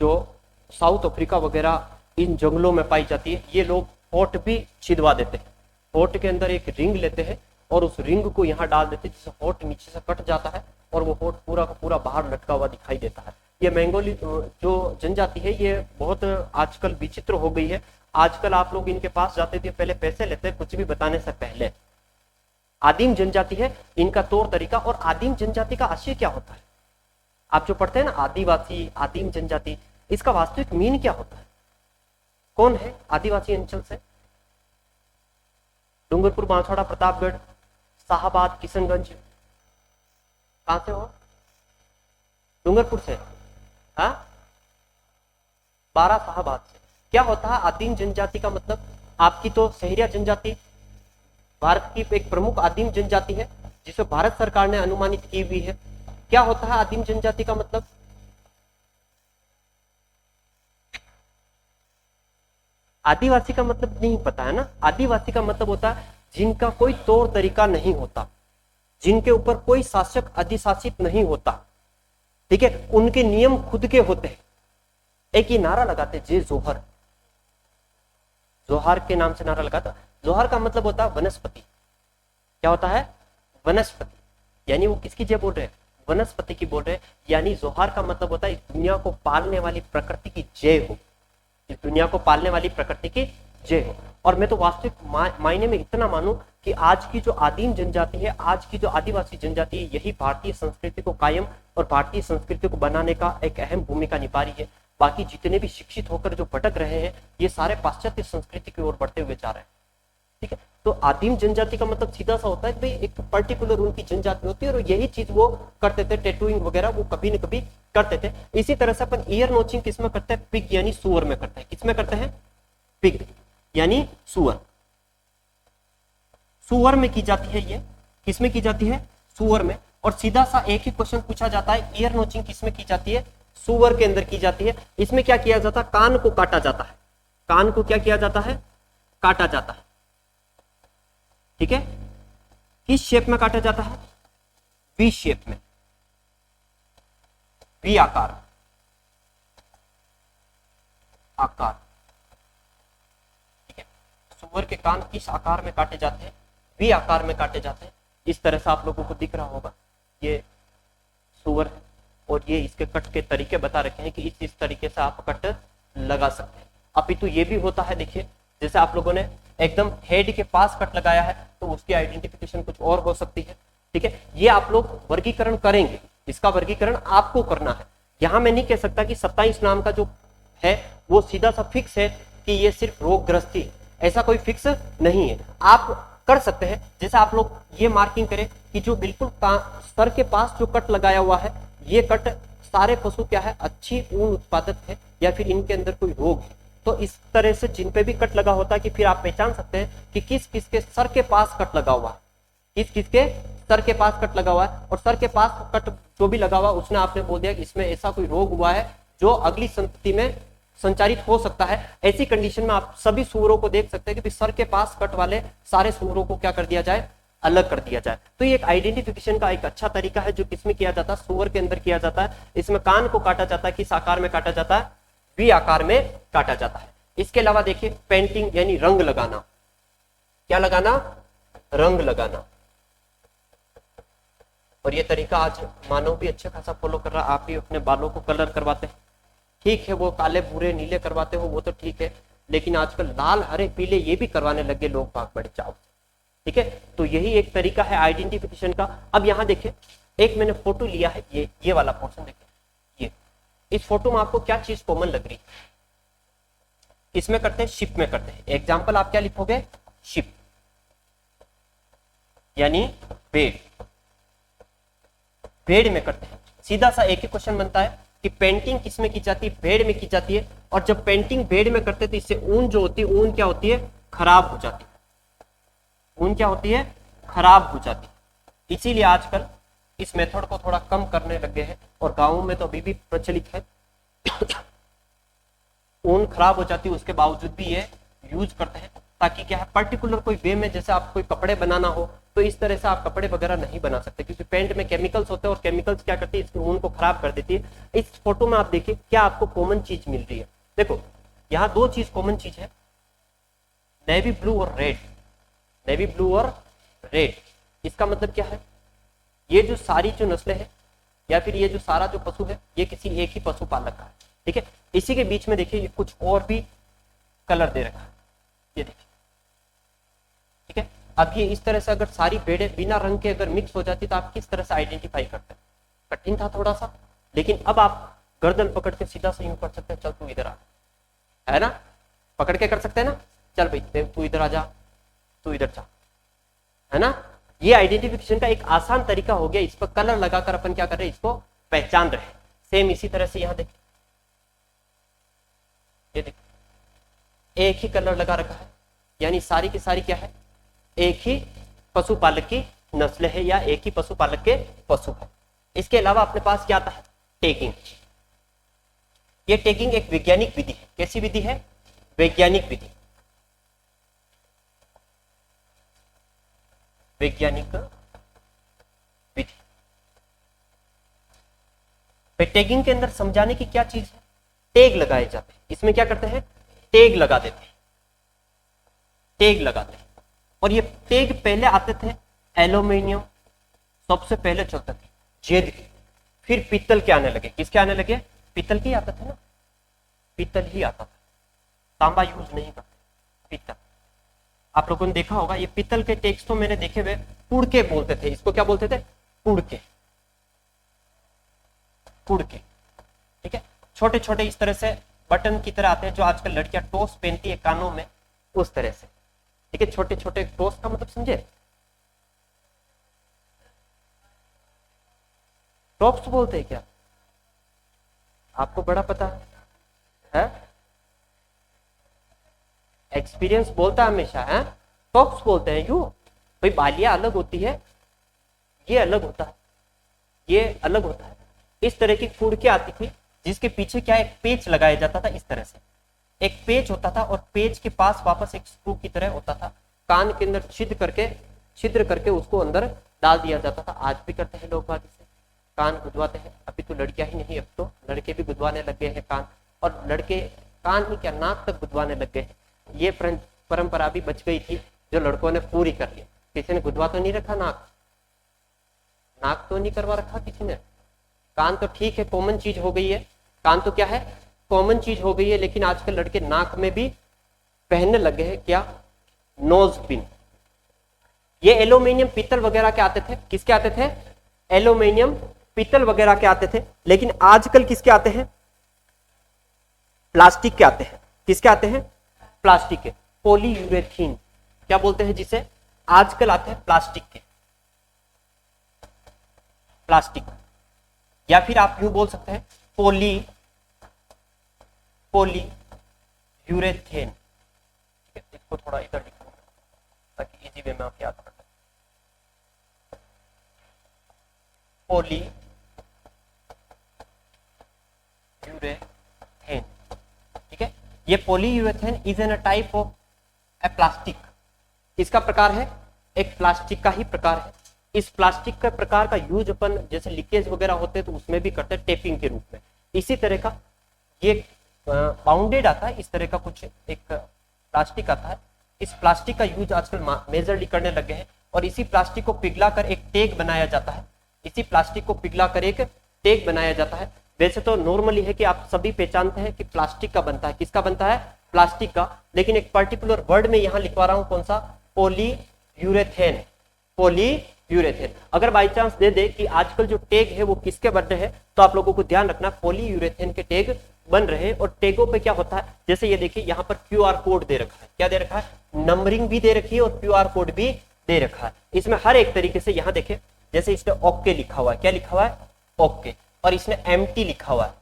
जो साउथ अफ्रीका वगैरह इन जंगलों में पाई जाती है। ये लोग होठ भी छिदवा देते हैं, होठ के अंदर एक रिंग लेते हैं और उस रिंग को यहाँ डाल देते हैं, जिससे होठ नीचे से कट जाता है और वो होठ पूरा का पूरा बाहर लटका हुआ दिखाई देता है। ये मंगोली जो जनजाति है ये बहुत आजकल विचित्र हो गई है। आजकल आप लोग इनके पास जाते थे, पहले पैसे लेते कुछ भी बताने से पहले। आदिम जनजाति है, इनका तौर तरीका। और आदिम जनजाति का आशय क्या होता है? आप जो पढ़ते हैं ना आदिवासी, आदिम जनजाति, इसका वास्तविक मीन क्या होता है? कौन है आदिवासी अंचल से? डूंगरपुर, बांसवाड़ा, प्रतापगढ़, शाहबाद, किशनगंज, कहां से हो? डूंगरपुर से? हाँ, बारह शाहबाद से। क्या होता है आदिम जनजाति का मतलब? आपकी तो सहरिया जनजाति भारत की एक प्रमुख आदिम जनजाति है जिसे भारत सरकार ने अनुमानित की हुई है। क्या होता है आदिम जनजाति का मतलब? आदिवासी का मतलब नहीं पता है ना? आदिवासी का मतलब होता है जिनका कोई तौर तरीका नहीं होता, जिनके ऊपर कोई शासक अधिशासित नहीं होता, ठीक है, उनके नियम खुद के होते हैं। एक ये नारा लगाते जे जोहर, जोहार के नाम से नारा लगाता। जोहार का मतलब होता है वनस्पति। क्या होता है? वनस्पति। यानी वो किसकी जय बोल रहे हैं? वनस्पति की बोल रहे हैं। यानी जोहार का मतलब होता है इस दुनिया को पालने वाली प्रकृति की जय हो, इस दुनिया को पालने वाली प्रकृति की जय हो। और मैं तो वास्तविक मायने में इतना मानूं कि आज की जो आदिम जनजाति है, आज की जो आदिवासी जनजाति है, यही भारतीय संस्कृति को कायम और भारतीय संस्कृति को बनाने का एक अहम भूमिका निभा रही है। बाकी जितने भी शिक्षित होकर जो भटक रहे हैं, ये सारे पाश्चात्य संस्कृति की ओर बढ़ते हुए जा रहे हैं, ठीक है। तो आदिम जनजाति का मतलब सीधा सा होता है कि भाई एक पर्टिकुलर उनकी जनजाति होती है और यही चीज वो करते थे, टैटूइंग वगैरह वो कभी न कभी करते थे। इसी तरह से अपन ईयर नोचिंग किसमें करते हैं? पिग यानी सुअर में करते हैं। किसमें करते हैं? पिग यानी सुअर। सुअर में की जाती है। ये किसमें की जाती है? सुअर में। और सीधा सा एक ही क्वेश्चन पूछा जाता है, ईयर नोचिंग किसमें की जाती है? सुअर के अंदर की जाती है। इसमें क्या किया जाता है? कान को काटा जाता है। कान को क्या किया जाता है? काटा जाता है, ठीक है। किस शेप में काटा जाता है? वी शेप में, वी आकार, आकार, ठीक है। सुअर के कान किस आकार में काटे जाते हैं? वी आकार में काटे जाते हैं। इस तरह से आप लोगों को दिख रहा होगा, ये सुअर है और ये इसके कट के तरीके बता रखे हैं कि इस तरीके से आप कट लगा सकते हैं। अपितु ये भी होता है, देखिए जैसे आप लोगों ने एकदम हेड के पास कट लगाया है तो उसकी आइडेंटिफिकेशन कुछ और हो सकती है, ठीक है। ये आप लोग वर्गीकरण करेंगे, इसका वर्गीकरण आपको करना है। यहां मैं नहीं कह सकता कि 27 नाम का जो है वो सीधा सा फिक्स है कि ये सिर्फ रोगग्रस्ती, ऐसा कोई फिक्स नहीं है। आप कर सकते हैं, जैसे आप लोग ये मार्किंग करें कि जो बिल्कुल सर के पास जो कट लगाया हुआ है, ये कट सारे पशु क्या है? अच्छी ऊन उत्पादक है या फिर इनके अंदर कोई रोग है। तो इस तरह से जिन पे भी कट लगा होता है कि फिर आप पहचान सकते हैं कि किस किस के सर के पास कट लगा हुआ है, किस किस के सर के पास कट लगा हुआ है। और सर के पास कट जो भी लगा हुआ उसने आपने बोल दिया कि इसमें ऐसा कोई रोग हुआ है जो अगली संतति में संचारित हो सकता है। ऐसी कंडीशन में आप सभी सूअरों को देख सकते हैं कि सर के पास कट वाले सारे सूअरों को क्या कर दिया जाए? अलग कर दिया जाए। तो ये एक आइडेंटिफिकेशन का एक अच्छा तरीका है जो किसमें किया जाता है? सूअर के अंदर किया जाता है। इसमें कान को काटा जाता है, किस आकार में काटा जाता है? वी आकार में काटा जाता है। इसके अलावा देखिए पेंटिंग यानी रंग लगाना। क्या लगाना? रंग लगाना। और ये तरीका आज मानव भी अच्छा खासा फॉलो कर रहा है। आप भी अपने बालों को कलर करवाते हैं, ठीक है, वो काले भूरे नीले करवाते हो वो तो ठीक है, लेकिन आजकल लाल हरे पीले ये भी करवाने लगे लोग भाग बड़े चाव, ठीक है। तो यही एक तरीका है आइडेंटिफिकेशन का। अब यहाँ देखिए एक मैंने फोटो लिया है, ये वाला पोर्शन देखिए। ये इस फोटो में आपको क्या चीज कॉमन लग रही है? इसमें करते हैं, शिप में करते हैं। एग्जाम्पल आप क्या लिखोगे? शिप यानी पेड़। पेड़ में करते हैं। सीधा सा एक ही क्वेश्चन बनता है कि पेंटिंग किस में की जाती है? भेड़ में की जाती है। और जब पेंटिंग भेड़ में करते हैं तो इससे ऊन जो होती है, ऊन क्या होती है? खराब हो जाती है। ऊन क्या होती है? खराब हो जाती है। इसीलिए आजकल इस मेथड को थोड़ा कम करने लगे हैं और गांवों में तो अभी भी प्रचलित है। ऊन खराब हो जाती है उसके बावजूद भी ये यूज करते हैं, ताकि क्या है पर्टिकुलर कोई वे में, जैसे आप कोई कपड़े बनाना हो तो इस तरह से आप कपड़े वगैरह नहीं बना सकते, क्योंकि पेंट में केमिकल्स होते हैं और केमिकल्स क्या करती है? इसकी ऊन को खराब कर देती है। इस फोटो में आप देखिए क्या आपको कॉमन चीज मिल रही है। देखो यहाँ दो चीज कॉमन चीज है, नेवी ब्लू और रेड। नेवी ब्लू और रेड, इसका मतलब क्या है? ये जो सारी जो नस्लें हैं या फिर ये जो सारा जो पशु है ये किसी एक ही पशुपालक का है। ठीक है, इसी के बीच में देखिए कुछ और भी कलर दे रखा है, ये देखिए। ठीक है, अब ये इस तरह से अगर सारी भेड़ें बिना रंग के अगर मिक्स हो जाती तो आप किस तरह से आइडेंटिफाई करते हैं? कठिन था थोड़ा सा, लेकिन अब आप गर्दन पकड़ के सीधा से यूं कर सकते हैं, चल तू इधर आ, है ना, पकड़ के कर सकते हैं ना, चल भाई तू इधर आ जा, तू इधर जा, है ना। ये आइडेंटिफिकेशन का एक आसान तरीका हो गया, इस पर कलर लगाकर अपन क्या कर रहे हैं, इसको पहचान रहे हैं। सेम इसी तरह से यहां देखिए, ये देखिए एक ही कलर लगा रखा है, यानी सारी की सारी क्या है, एक ही पशुपालक की नस्ल है या एक ही पशुपालक के पशु है। इसके अलावा अपने पास क्या आता है, टैगिंग। ये टैगिंग एक वैज्ञानिक विधि है। कैसी विधि है? वैज्ञानिक विधि। वैज्ञानिक विधि। टैगिंग के अंदर समझाने की क्या चीज है, टैग लगाए जाते हैं। इसमें क्या करते हैं, टैग लगा देते हैं, टैग लगाते हैं। और ये टैग पहले आते थे एल्यूमिनियम, सबसे पहले चलते थे जेद के, फिर पीतल के आने लगे। किसके आने लगे? पीतल के आते थे ना, पीतल ही आता था, तांबा यूज नहीं करते, पीतल। आप लोगों ने देखा होगा ये पीतल के टैग्स तो मैंने देखे हुए पुड़के बोलते थे, इसको क्या बोलते थे? पुड़के, पुड़के। ठीक है, छोटे छोटे इस तरह से बटन की तरह आते हैं, जो आजकल लड़कियां टोस पहनती है कानों में, उस तरह से। ठीक है, छोटे छोटे टोस का मतलब समझे? टॉप्स बोलते हैं क्या? आपको बड़ा पता है? एक्सपीरियंस बोलता है हमेशा, है टॉप्स बोलते हैं। क्यों भाई? बालियां अलग होती है, ये अलग होता है, ये अलग होता है। इस तरह की फुड़के आती थी जिसके पीछे क्या एक पेच लगाया जाता था, इस तरह से एक पेच होता था, और पेच के पास वापस एक स्क्रू की तरह होता था, कान के अंदर छिद्र करके उसको अंदर डाल दिया जाता था। आज भी करते हैं लोग बात, इसे कान गुदवाते हैं। अभी तो लड़कियां ही नहीं, अब तो लड़के भी गुदवाने लग गए हैं कान, और लड़के कान ही क्या नाक तक गुदवाने लग गए हैं। ये परंपरा भी बच गई थी जो लड़कों ने पूरी कर ली। किसी ने गुदवा तो नहीं रखा नाक, नाक तो नहीं करवा रखा किसी ने। कान तो ठीक है, कॉमन चीज हो गई है, कान तो क्या है, कॉमन चीज हो गई है। लेकिन आजकल लड़के नाक में भी पहनने लगे हैं क्या, नोज पिन। ये एल्यूमिनियम पीतल वगैरह के आते थे। किसके आते थे? एल्यूमिनियम पीतल वगैरह के आते थे। लेकिन आजकल किसके आते हैं? प्लास्टिक के आते हैं। किसके आते हैं? प्लास्टिक के, पॉलीयूरेथीन क्या बोलते हैं जिसे, आजकल आते हैं प्लास्टिक के, प्लास्टिक। या फिर आप यूं बोल सकते हैं पॉलीयूरेथेन। इसको थोड़ा इधर लिखूंगा ताकि इजी वे में आप याद कर सकें। पॉलीयूरेथेन। ठीक है, ये polyurethane is an a type of A plastic. इसका प्रकार है, एक प्लास्टिक का ही प्रकार है। इस प्लास्टिक का प्रकार का यूज अपन जैसे लीकेज वगैरह होते हैं तो उसमें भी करते हैं, टेपिंग के रूप में। इसी तरह का ये बाउंडेड आता है, इस तरह का कुछ एक प्लास्टिक आता है। इस प्लास्टिक का यूज आजकल मेजरली करने लगे हैं, और इसी प्लास्टिक को पिघलाकर एक टैग बनाया जाता है। इसी प्लास्टिक को पिघलाकर एक टैग बनाया जाता है। वैसे तो नॉर्मली है कि आप सभी पहचानते हैं कि प्लास्टिक का बनता है। किसका बनता है? प्लास्टिक का। लेकिन एक पर्टिकुलर वर्ड में यहां लिखवा रहा हूं, कौन सा? Polyurethane, polyurethane. अगर बाई चांस दे दे कि आजकल जो टैग है वो किसके बन रहे हैं, तो आप लोगों को ध्यान रखना पॉलीयूरेथेन के टैग बन रहे हैं। और टैगों पे क्या होता है, जैसे ये देखिए यहाँ पर क्यूआर कोड दे रखा है। क्या दे रखा है? नंबरिंग भी दे रखी है और क्यूआर कोड भी दे रखा है। इसमें हर एक तरीके से यहाँ देखिए, जैसे इसने ओके लिखा हुआ है। क्या लिखा हुआ है? ओके। और इसने एम्प्टी लिखा हुआ है।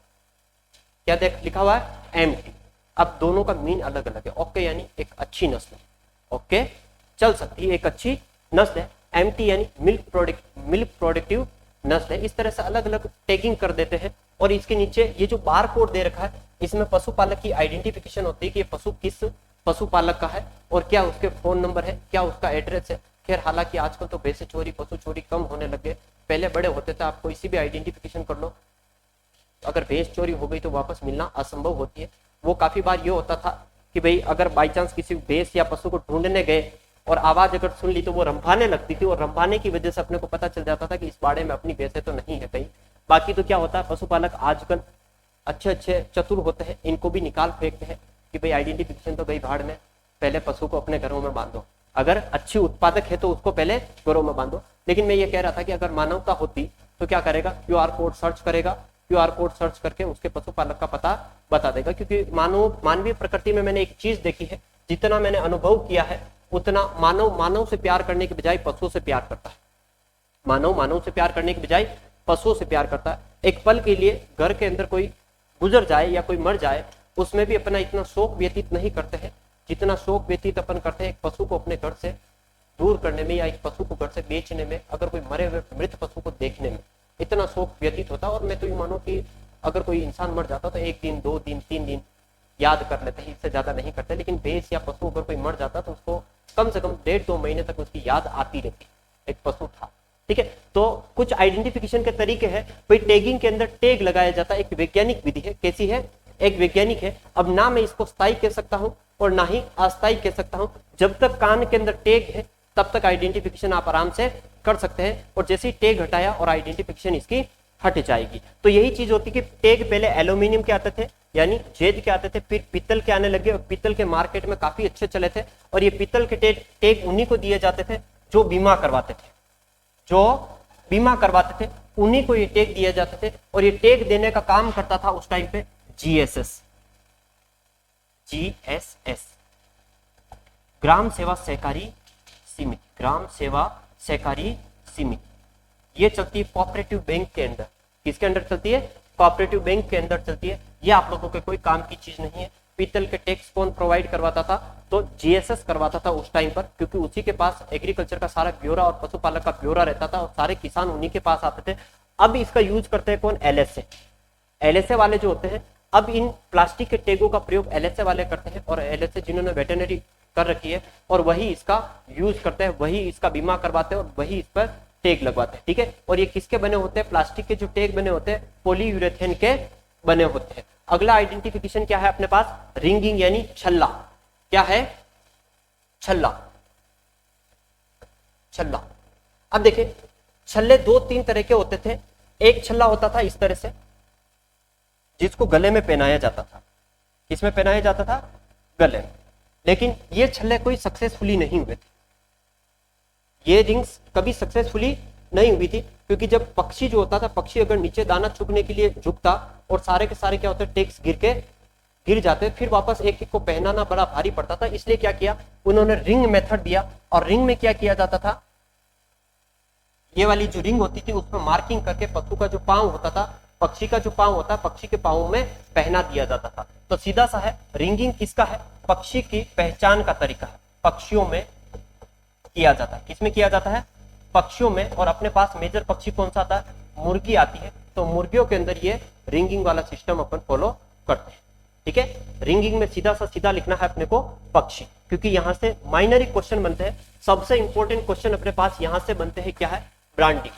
क्या देख लिखा हुआ है? एम्प्टी। अब दोनों का मीन अलग अलग है। ओके यानी एक अच्छी नस्ल, ओके चल सकती है, एक अच्छी नस्ल है। एम्प्टी यानी मिल्क प्रोडक्टिव नस्ल है। इस तरह से अलग अलग टैगिंग कर देते हैं। और इसके नीचे ये जो बार कोड दे रखा है, इसमें पशुपालक की आइडेंटिफिकेशन होती है कि ये पशु किस पशुपालक का है, और क्या उसके फोन नंबर है, क्या उसका एड्रेस है। खैर हालांकि आजकल तो भैंसे चोरी, पशु चोरी कम होने लगे। पहले बड़े होते थे, आप कोई सी भी आइडेंटिफिकेशन कर लो, अगर भैंस चोरी हो गई तो वापस मिलना असंभव होती है। वो काफी बार ये होता था कि भाई अगर बाई चांस किसी भैंस या पशु को ढूंढने गए और आवाज अगर सुन ली तो वो रंभाने लगती थी, और रंभाने की वजह से अपने को पता चल जाता था कि इस बाड़े में अपनी भैंसें तो नहीं है कहीं, बाकी तो क्या होता है, पशुपालक आजकल अच्छे अच्छे चतुर होते हैं, इनको भी निकाल फेंकते हैं कि भाई आइडेंटिफिकेशन तो गई भाड़ में, पहले पशु को अपने घरों में बांधो, अगर अच्छी उत्पादक है तो उसको पहले घरों में बांधो। लेकिन मैं ये कह रहा था कि अगर मानवता होती तो क्या करेगा, क्यूआर कोड सर्च करेगा, क्यूआर कोड सर्च करके उसके पशुपालक का पता बता देगा। क्योंकि मानवीय प्रकृति में मैंने एक चीज देखी है, जितना मैंने अनुभव किया है उतना मानव से प्यार करने के बजाय पशुओं से प्यार करता है। मानव से प्यार करने के बजाय पशुओं से प्यार करता है। एक पल के लिए घर के अंदर कोई गुजर जाए या कोई मर जाए, उसमें भी अपना इतना शोक व्यतीत नहीं करते हैं जितना शोक व्यतीत अपन करते हैं एक पशु को अपने घर से दूर करने में, या एक पशु को घर से बेचने में, अगर कोई मरे हुए मृत पशु को देखने में इतना शोक व्यतीत होता। और मैं तो ये मानो कि अगर कोई इंसान मर जाता तो 1 दिन 2 दिन 3 दिन याद कर लेते हैं, इससे ज्यादा नहीं करते। लेकिन भैंस या पशु अगर कोई मर जाता तो उसको कम से कम 1.5-2 महीने तक उसकी याद आती रहती, एक पशु था। ठीक है, तो कुछ आइडेंटिफिकेशन के तरीके हैं। भाई टैगिंग के अंदर टैग लगाया जाता है, एक वैज्ञानिक विधि है। कैसी है, एक वैज्ञानिक है। अब ना मैं इसको स्थायी कह सकता हूं और ना ही अस्थायी कह सकता हूं। जब तक कान के अंदर टैग है तब तक आइडेंटिफिकेशन आप आराम से कर सकते हैं, और जैसे ही टैग हटाया और आइडेंटिफिकेशन इसकी हट जाएगी। तो यही चीज होती कि टैग पहले एल्यूमिनियम के आते थे, यानी जेद के आते थे, फिर पीतल के आने लगे, और पीतल के मार्केट में काफी अच्छे चले थे। और ये पीतल के टैग उन्हीं को दिए जाते थे जो बीमा करवाते थे, उन्हीं को ये टैग दिए जाते थे। और ये टैग देने का काम करता था उस टाइम पे जीएसएस, ग्राम सेवा सहकारी समिति, ग्राम सेवा सहकारी समिति। ये चलती है कोऑपरेटिव बैंक के अंदर। किसके अंदर चलती है, कोऑपरेटिव बैंक के अंदर चलती है। ये आप लोगों के कोई काम की चीज नहीं है। पीतल के टैक्स कौन प्रोवाइड करवाता था, तो जीएसएस करवाता था उस टाइम पर, क्योंकि उसी के पास एग्रीकल्चर का सारा ब्यौरा और पशुपालक का ब्यौरा रहता था, और सारे किसान उन्हीं के पास आते थे। अब इसका यूज करते हैं कौन, एलएसए वाले जो होते हैं। अब इन प्लास्टिक के टैगों का प्रयोग एलएसए वाले करते हैं, और एलएसए जिन्होंने वेटरनरी कर रखी है और वही इसका यूज करते हैं, वही इसका बीमा करवाते हैं और वही इस पर टैग लगवाते हैं। ठीक है, और ये किसके बने होते हैं, प्लास्टिक के जो टैग बने होते हैं पॉलीयूरेथेन के बने होते हैं। अगला आइडेंटिफिकेशन क्या है अपने पास, रिंगिंग यानी छल्ला। क्या है, छल्ला। अब देखिए छल्ले 2-3 तरह के होते थे। एक छल्ला होता था इस तरह से, जिसको गले में पहनाया जाता था। किसमें पहनाया जाता था, गले में। लेकिन ये छल्ले कोई सक्सेसफुली नहीं हुए थे, ये रिंग्स कभी सक्सेसफुली नहीं हुई थी। क्योंकि जब पक्षी जो होता था, पक्षी अगर नीचे दाना चुगने के लिए झुकता और सारे के सारे क्या होते, टैग्स गिर जाते, फिर वापस एक एक को पहनाना बड़ा भारी पड़ता था। इसलिए क्या किया उन्होंने, रिंग मेथड दिया। और रिंग में क्या किया जाता था, ये वाली जो रिंग होती थी उसमें मार्किंग करके पशु का जो पांव होता था, पक्षी का जो पांव होता है, पक्षी के पांव में पहना दिया जाता था। तो सीधा सा है, रिंगिंग किसका है, पक्षी की पहचान का तरीका है, पक्षियों में किया जाता है। किसमें किया जाता है, पक्षियों में। और अपने पास मेजर पक्षी कौन सा आता है, मुर्गी आती है। तो मुर्गियों के अंदर ये रिंगिंग वाला सिस्टम अपन फॉलो करते हैं। ठीक है, रिंगिंग में सीधा लिखना है अपने को पक्षी, क्योंकि यहां से माइनरी क्वेश्चन बनते हैं। सबसे इंपॉर्टेंट क्वेश्चन अपने पास यहां से बनते हैं, क्या है, ब्रांडिंग।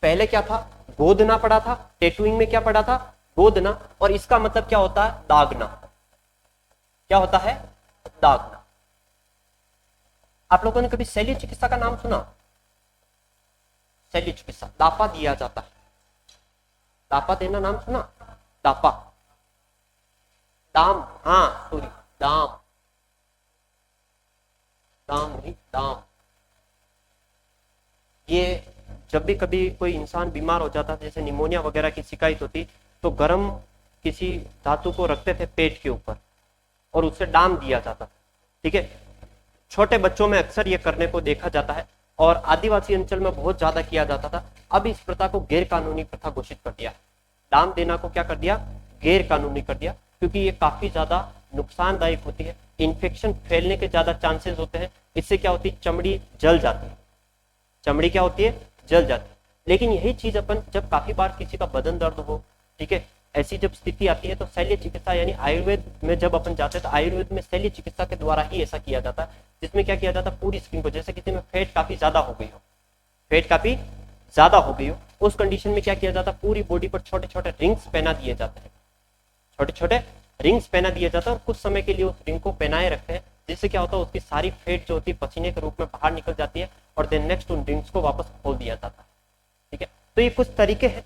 पहले क्या था, गोदना पड़ा था, टेटूइंग में क्या पड़ा था, गोदना। और इसका मतलब क्या होता है, दागना। क्या होता है, दागना। आप लोगों ने कभी शैल्य चिकित्सा का नाम सुना, शैल्य चिकित्सा, दापा दिया जाता है, दापा देना नाम सुना, दापा, दाम, हाँ सॉरी, दाम नहीं, दाम। ये जब भी कभी कोई इंसान बीमार हो जाता था, जैसे निमोनिया वगैरह की शिकायत होती, तो गर्म किसी धातु को रखते थे पेट के ऊपर और उससे डाम दिया जाता था। ठीक है, छोटे बच्चों में अक्सर ये करने को देखा जाता है और आदिवासी अंचल में बहुत ज्यादा किया जाता था। अब इस प्रथा को गैर कानूनी प्रथा घोषित कर दिया। दाम देना को क्या कर दिया, गैर कानूनी कर दिया, क्योंकि ये काफी ज्यादा नुकसानदायक होती है। इन्फेक्शन फैलने के ज्यादा चांसेस होते हैं। इससे क्या होती है, चमड़ी जल जाती है, चमड़ी क्या होती है, जल जाती है। लेकिन यही चीज अपन जब काफी बार किसी का बदन दर्द हो, ठीक है, ऐसी जब स्थिति आती है, तो शल्य चिकित्सा यानी आयुर्वेद में जब अपन जाते हैं तो आयुर्वेद में शल्य चिकित्सा के द्वारा ही ऐसा किया जाता है, जिसमें क्या किया जाता है, पूरी स्किन को, जैसे किसी में फैट काफी ज्यादा हो गई हो, फैट काफी ज्यादा हो गई हो, उस कंडीशन में क्या किया जाता है, पूरी बॉडी पर छोटे छोटे रिंग्स पहना दिए जाते हैं, छोटे छोटे रिंग्स पहना दिया जाता है और कुछ समय के लिए उस रिंग को पहनाए रखते हैं, जिससे क्या होता है, उसकी सारी फैट जो होती है पसीने के रूप में बाहर निकल जाती है और देन नेक्स्ट उन रिंग्स को वापस खोल दिया जाता है। ठीक है, तो ये कुछ तरीके हैं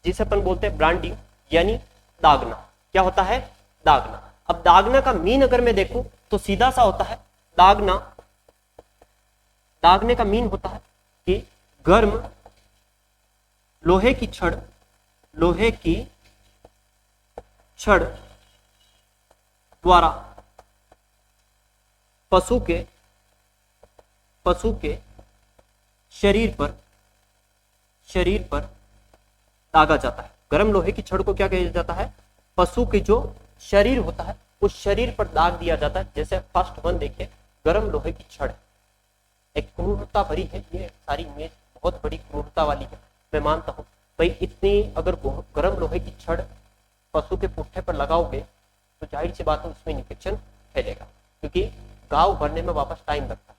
जिसे अपन बोलते हैं ब्रांडिंग यानी दागना। क्या होता है? दागना। अब दागना का मीन अगर मैं देखूं तो सीधा सा होता है दागना, दागने का मीन होता है कि गर्म लोहे की छड़, लोहे की छड़ द्वारा पशु के शरीर पर दागा जाता है। गर्म लोहे की छड़ को क्या कहा जाता है? पशु के जो शरीर होता है उस शरीर पर दाग दिया जाता है। जैसे फर्स्ट वन देखिए, गर्म लोहे की छड़, एक क्रूरता भरी है ये सारी इमेज, बहुत बड़ी क्रूरता वाली है, मैं मानता हूँ भाई। इतनी अगर गर्म लोहे की छड़ पशु के पुट्ठे पर लगाओगे तो जाहिर सी बात है उसमें इन्फेक्शन फैलेगा, क्योंकि घाव भरने में वापस टाइम लगता है।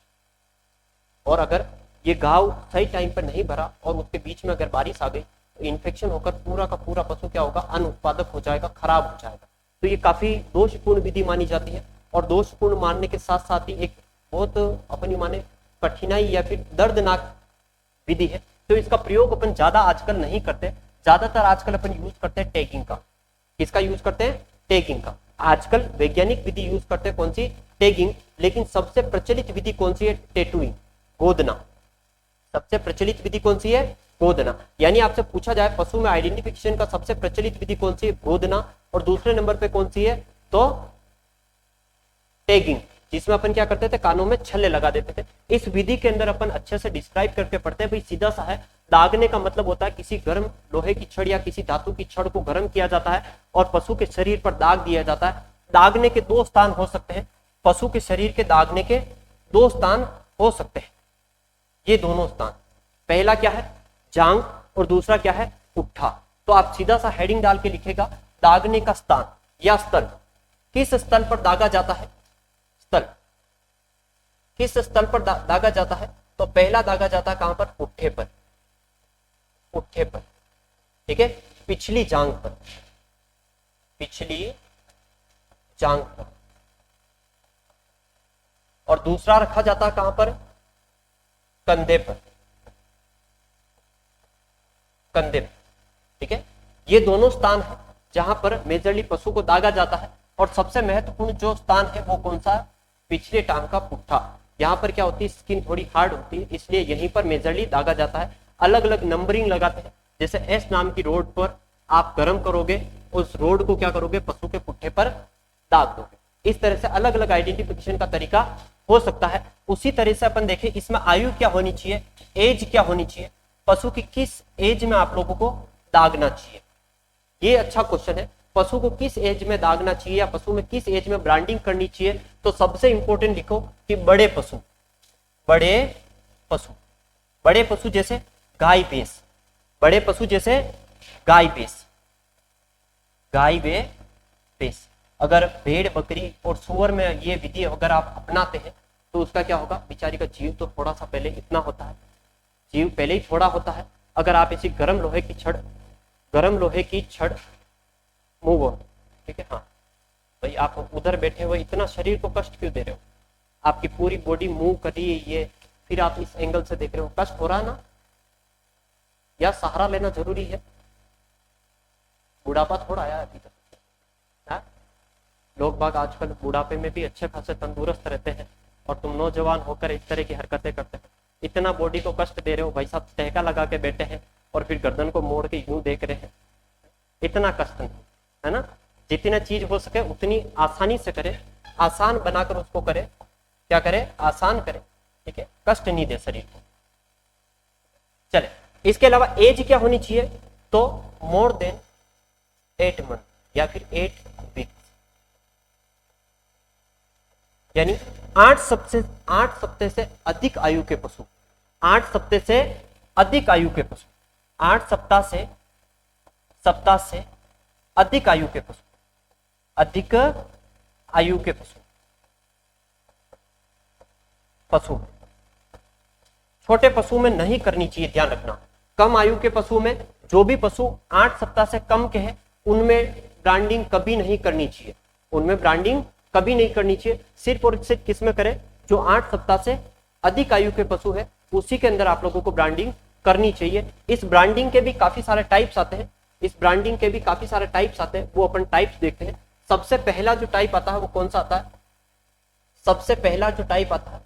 और अगर ये घाव सही टाइम पर नहीं भरा और उसके बीच में अगर बारिश आ गई तो इन्फेक्शन होकर पूरा का पूरा पशु क्या होगा? अनुत्पादक हो जाएगा, खराब हो जाएगा। तो ये काफी दोषपूर्ण विधि मानी जाती है। और दोषपूर्ण मानने के साथ साथ ही एक बहुत अपनी माने कठिनाई या फिर दर्दनाक विधि है। तो इसका प्रयोग अपन ज्यादा आजकल नहीं करते, ज्यादातर आजकल अपन यूज करते हैं टैगिंग का। किसका यूज करते हैं? टैगिंग का। आजकल वैज्ञानिक विधि यूज करते हैं कौन सी? टैगिंग। लेकिन सबसे प्रचलित विधि कौन सी है? टैटूइंग, गोदना। सबसे प्रचलित विधि कौन सी है? गोदना। यानी आपसे पूछा जाए पशु में आइडेंटिफिकेशन का सबसे प्रचलित विधि कौन सी है? गोदना। और दूसरे नंबर पे कौन सी है? तो टैगिंग, जिसमें अपन क्या करते थे? कानों में छल्ले लगा देते थे। इस विधि के अंदर अपन अच्छे से डिस्क्राइब करके पढ़ते हैं। भाई सीधा सा है, दागने का मतलब होता है किसी गर्म लोहे की छड़ या किसी धातु की छड़ को गर्म किया जाता है और पशु के शरीर पर दाग दिया जाता है। दागने के दो स्थान हो सकते हैं, पशु के शरीर के दागने के दो स्थान हो सकते हैं। ये दोनों स्थान, पहला क्या है? जांग, और दूसरा क्या है? पुट्ठा। तो आप सीधा सा हेडिंग डाल के लिखेगा दागने का स्थान या स्थल। किस स्थल पर दागा जाता है? स्थल। किस स्थल पर दागा जाता है? तो पहला दागा जाता है कहां पर? पुट्ठे पर। पुट्ठे पर, ठीक है, पिछली जांग पर, पिछली जांग पर। और दूसरा रखा जाता है कहां पर? कंधे पर, कंधे पर, ठीक है। ये दोनों स्थान है जहां पर मेजरली पशु को दागा जाता है। और सबसे महत्वपूर्ण जो स्थान है वो कौन सा? पिछले टांग का पुट्ठा। यहाँ पर क्या होती है? स्किन थोड़ी हार्ड होती है, इसलिए यहीं पर मेजरली दागा जाता है। अलग अलग नंबरिंग लगाते हैं। जैसे एस नाम की रोड पर आप गर्म करोगे, उस रोड को क्या करोगे? पशु के पुट्ठे पर दाग दोगे। इस तरह से अलग अलग आइडेंटिफिकेशन का तरीका हो सकता है। उसी तरह से अपन देखें इसमें आयु क्या होनी चाहिए, एज क्या होनी चाहिए, पशु की किस एज में आप लोगों को दागना चाहिए। ये अच्छा क्वेश्चन है। पशु को किस एज में दागना चाहिए या पशु में किस एज में ब्रांडिंग करनी चाहिए। तो सबसे इंपॉर्टेंट लिखो कि बड़े पशु, बड़े पशु, बड़े पशु जैसे गाय भैंस, बड़े पशु जैसे गाय भैंस, गाय वे भैंस। अगर भेड़ बकरी और सुअर में ये विधि अगर आप अपनाते हैं तो उसका क्या होगा? बेचारी का जीव तो थोड़ा सा पहले इतना होता है, जीव पहले ही थोड़ा होता है। अगर आप इसी गर्म लोहे की छड़, गर्म लोहे की छड़ मूव, ठीक है, हाँ भाई आप उधर बैठे हुए इतना शरीर को कष्ट क्यों दे रहे हो? आपकी पूरी बॉडी मूव कर रही है ये, फिर आप इस एंगल से देख रहे हो, कष्ट हो रहा है ना? या सहारा लेना जरूरी है? बुढ़ापा थोड़ा आया अभी तक। लोग बाग आजकल बुढ़ापे में भी अच्छे खासे तंदुरुस्त रहते हैं और तुम नौजवान होकर इस तरह की हरकतें करते हैं। इतना बॉडी को कष्ट दे रहे हो भाई साहब, टहका लगा के बैठे हैं और फिर गर्दन को मोड़ के यूं देख रहे हैं। इतना कष्ट नहीं है ना। जितनी चीज हो सके उतनी आसानी से करे, आसान बनाकर उसको करे, क्या करे? आसान करे, ठीक है, कष्ट नहीं दे शरीर को। चले, इसके अलावा एज क्या होनी चाहिए? तो मोर देन 8 मंथ या फिर 8 वीक, यानी 8 सप्ताह से अधिक आयु के पशु, 8 सप्ताह से अधिक आयु के पशु, 8 सप्ताह से अधिक आयु के पशु, अधिक आयु के पशु छोटे पशु में नहीं करनी चाहिए, ध्यान रखना। कम आयु के पशु में, जो भी पशु 8 सप्ताह से कम के हैं उनमें ब्रांडिंग कभी नहीं करनी चाहिए, उनमें ब्रांडिंग कभी नहीं करनी चाहिए। सिर्फ और किस में करें? जो 8 सप्ताह से अधिक आयु के पशु है उसी के अंदर आप लोगों को ब्रांडिंग करनी चाहिए। इस ब्रांडिंग के भी काफी सारे टाइप्स आते हैं, इस ब्रांडिंग के भी काफी सारे टाइप्स आते हैं, वो अपन टाइप्स देखते हैं। सबसे पहला जो टाइप आता है वो कौन सा आता है? सबसे पहला जो टाइप आता है,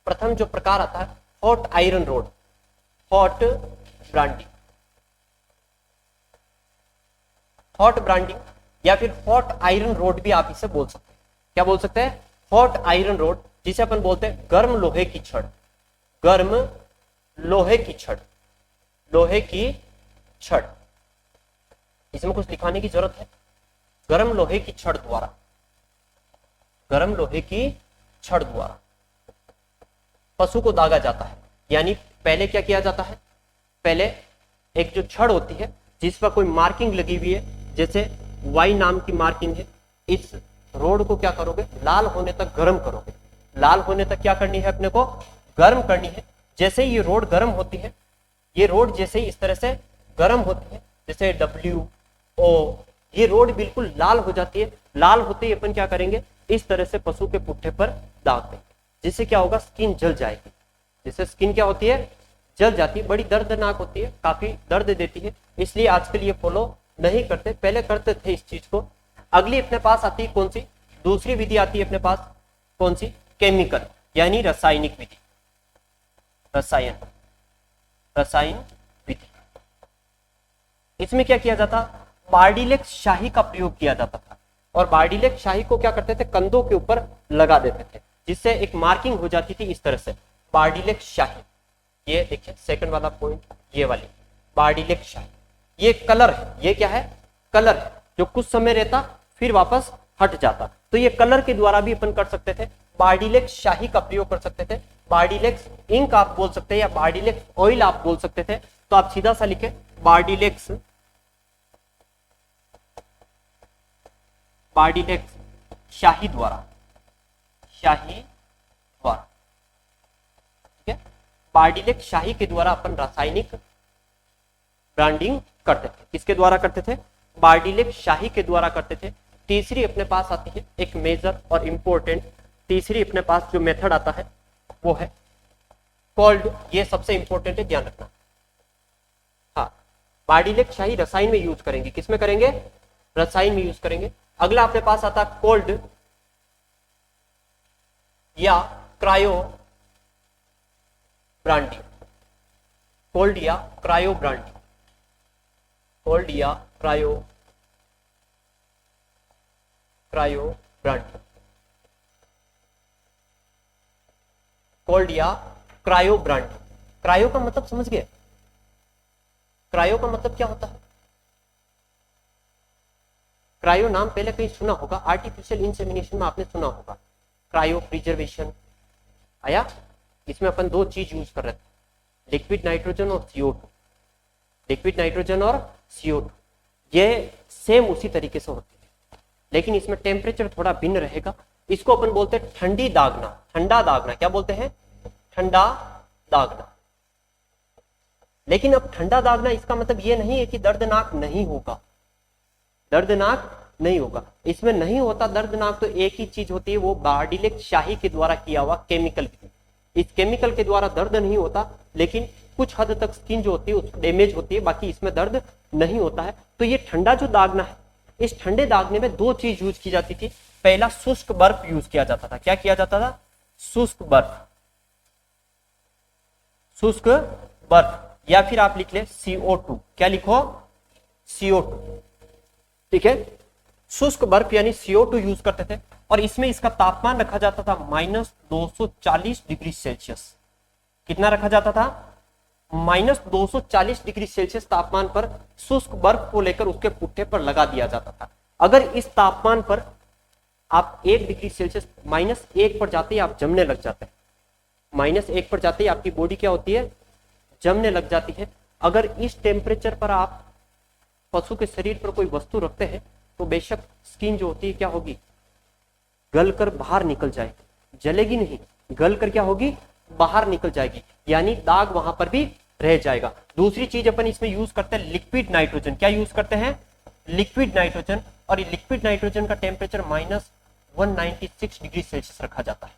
प्रथम जो प्रकार आता है, hot iron rod, hot branding, hot branding या फिर हॉट आयरन रोड भी आप इसे बोल सकते हैं। क्या बोल सकते हैं? हॉट आयरन रोड, जिसे अपन बोलते हैं गर्म लोहे की छड़, गर्म लोहे की छड़, लोहे की छड़। इसमें कुछ दिखाने की जरूरत है। गर्म लोहे की छड़ द्वारा, गर्म लोहे की छड़ द्वारा पशु को दागा जाता है। यानी पहले क्या किया जाता है? पहले एक जो छड़ होती है जिस पर कोई मार्किंग लगी हुई है, जैसे वाई नाम की मार्किंग है, इस रोड को क्या करोगे? लाल होने तक गर्म करोगे। लाल होने तक क्या करनी है? अपने को गर्म करनी है। जैसे ही ये रोड गर्म होती है, ये रोड जैसे ही इस तरह से गर्म होती है, जैसे WO, ये रोड बिल्कुल लाल हो जाती है। लाल होते ही अपन क्या करेंगे? इस तरह से पशु के पुट्ठे पर दाग देंगे, जिससे क्या होगा? स्किन जल जाएगी। जिससे स्किन क्या होती है? जल जाती है। बड़ी दर्दनाक होती है, काफी दर्द देती है, इसलिए आजकल ये फॉलो नहीं करते, पहले करते थे इस चीज को। अगली अपने पास आती है कौन सी? दूसरी विधि आती है अपने पास, कौन सी? केमिकल, यानी रासायनिक विधि, रसायन विधि। इसमें क्या किया जाता? बार्डिलेक्स शाही का प्रयोग किया जाता था, और बार्डिलेक्स शाही को क्या करते थे? कंधों के ऊपर लगा देते थे, जिससे एक मार्किंग हो जाती थी इस तरह से, बार्डिलेक्स शाही। ये देखिए सेकंड वाला पॉइंट, ये वाली बार्डिलेक्स शाही। ये कलर है, ये क्या है? कलर है, जो कुछ समय रहता फिर वापस हट जाता। तो ये कलर के द्वारा भी अपन कर सकते थे, बार्डिलेक्स शाही का प्रयोग कर सकते थे, बार्डिलेक्स इंक आप बोल सकते हैं, या बार्डिलेक्स ऑयल आप बोल सकते थे। तो आप सीधा सा लिखे बार्डिलेक्स, बार्डिलेक्स शाही द्वारा, शाही द्वारा, ठीक है। बार्डिलेक्स शाही के द्वारा अपन रासायनिक ब्रांडिंग करते थे। किसके द्वारा करते थे? बार्डिलेक्स शाही के द्वारा करते थे। तीसरी अपने पास आती है एक मेजर और इंपॉर्टेंट, तीसरी अपने पास जो मेथड आता है वो है कोल्ड। ये सबसे इंपॉर्टेंट है, ध्यान रखना। हाँ, बार्डिलेक्स शाही रसायन में यूज करेंगे। किसमें करेंगे? रसायन में यूज करेंगे। अगला अपने पास आता है कोल्ड या क्रायो ब्रांडिंग, कोल्ड या क्रायो ब्रांडिंग, कोल्ड या क्रायो ब्रांडिंग, कोल्ड या क्रायो ब्रांडिंग। क्रायो का मतलब समझ गए? क्रायो का मतलब क्या होता है? क्रायो नाम पहले कहीं सुना होगा, आर्टिफिशियल इंसेमिनेशन में आपने सुना होगा, क्रायो प्रिजर्वेशन आया। इसमें अपन दो चीज यूज कर रहे थे, लिक्विड नाइट्रोजन और CO2, लिक्विड नाइट्रोजन और CO2। ये सेम उसी तरीके से होती है, लेकिन इसमें टेम्परेचर थोड़ा भिन्न रहेगा। इसको अपन बोलते हैं ठंडी दागना, ठंडा दागना। क्या बोलते हैं? ठंडा दागना। लेकिन अब ठंडा दागना इसका मतलब ये नहीं है कि दर्दनाक नहीं होगा, दर्दनाक नहीं होगा। इसमें नहीं होता दर्दनाक, तो एक ही चीज होती है, वो बार्डिलेक्स शाही के द्वारा किया हुआ केमिकल। इस केमिकल के द्वारा दर्द नहीं होता, लेकिन कुछ हद तक स्किन जो होती है उसको डैमेज होती है, बाकी इसमें दर्द नहीं होता है। तो ये ठंडा जो दागना है, इस ठंडे दागने में दो चीज यूज की जाती थी। पहला शुष्क बर्फ यूज किया जाता था। क्या किया जाता था? शुष्क बर्फ, शुष्क बर्फ, या फिर आप लिख ले CO2। क्या लिखो? CO2, ठीक है। शुष्क बर्फ यानी CO2 यूज करते थे, और इसमें इसका तापमान रखा जाता था -240 डिग्री सेल्सियस। कितना रखा जाता था? -240 डिग्री सेल्सियस तापमान पर शुष्क बर्फ को लेकर उसके पुट्ठे पर लगा दिया जाता था। अगर इस तापमान पर आप 1 डिग्री सेल्सियस -1 पर जाते ही आप जमने लग जाते हैं, -1 पर जाते ही आपकी बॉडी क्या होती है? जमने लग जाती है। अगर इस टेम्परेचर पर आप पशु के शरीर पर कोई वस्तु रखते हैं तो बेशक स्किन जो होती है क्या होगी? गलकर बाहर निकल जाएगी, जलेगी नहीं, गलकर क्या होगी? बाहर निकल जाएगी, यानी दाग वहां पर भी रह जाएगा। दूसरी चीज अपन इसमें यूज करते हैं लिक्विड नाइट्रोजन। क्या यूज करते हैं? Liquid nitrogen. और ये लिक्विड नाइट्रोजन का टेम्परेचर -196 डिग्री सेल्सियस रखा जाता है,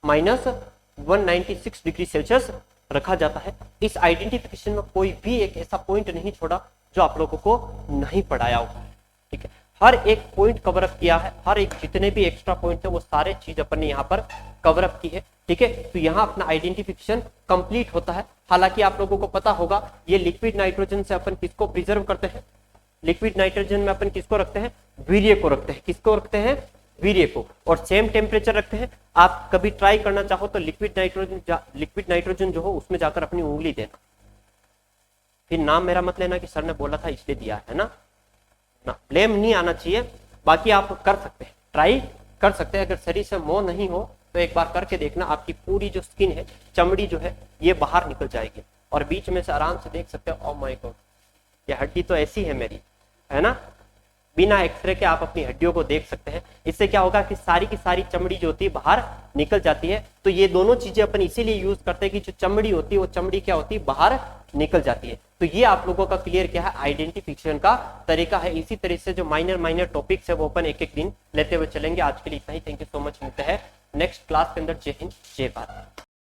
-196 डिग्री सेल्सियस रखा जाता है। इस आइडेंटिफिकेशन में कोई भी एक ऐसा पॉइंट नहीं छोड़ा जो आप लोगों को नहीं पढ़ाया हुआ है, ठीक है। हर एक पॉइंट कवर अप किया है, हर एक जितने भी एक्स्ट्रा पॉइंट है वो सारे चीज अपन ने यहाँ पर कवर अप की है, ठीक है। तो यहाँ अपना आइडेंटिफिकेशन कंप्लीट होता है। हालांकि आप लोगों को पता होगा ये लिक्विड नाइट्रोजन से अपन किसको प्रिजर्व करते हैं, लिक्विड नाइट्रोजन में अपन किसको रखते हैं, वीर्य को रखते हैं। किसको रखते हैं, वीर्य को, और सेम टेम्परेचर रखते हैं। आप कभी ट्राई करना चाहो तो लिक्विड नाइट्रोजन जो हो उसमें जाकर अपनी उंगली देना, फिर नाम मेरा मत लेना कि सर ने बोला था इसलिए दिया है ना, ब्लेम नहीं आना चाहिए। बाकी आप कर सकते हैं, ट्राई कर सकते हैं। अगर शरीर से मोह नहीं हो तो एक बार करके देखना, आपकी पूरी जो स्किन है, चमड़ी जो है ये बाहर निकल जाएगी और बीच में से आराम से देख सकते हो। ओह माय गॉड, ये हड्डी तो ऐसी है मेरी, है ना। बिना एक्सरे के आप अपनी हड्डियों को देख सकते हैं। इससे क्या होगा कि सारी की सारी चमड़ी जो होती है बाहर निकल जाती है। तो ये दोनों चीजें अपन इसीलिए यूज करते हैं कि जो चमड़ी होती है वो चमड़ी क्या होती है, बाहर निकल जाती है। तो ये आप लोगों का क्लियर क्या है, आइडेंटिफिकेशन का तरीका है। इसी तरह से जो माइनर टॉपिक्स है वो अपन एक एक दिन लेते हुए चलेंगे। आज के लिए इतना ही, थैंक यू सो मच। मिलते हैं नेक्स्ट क्लास के अंदर। जय हिंद, जय भारत।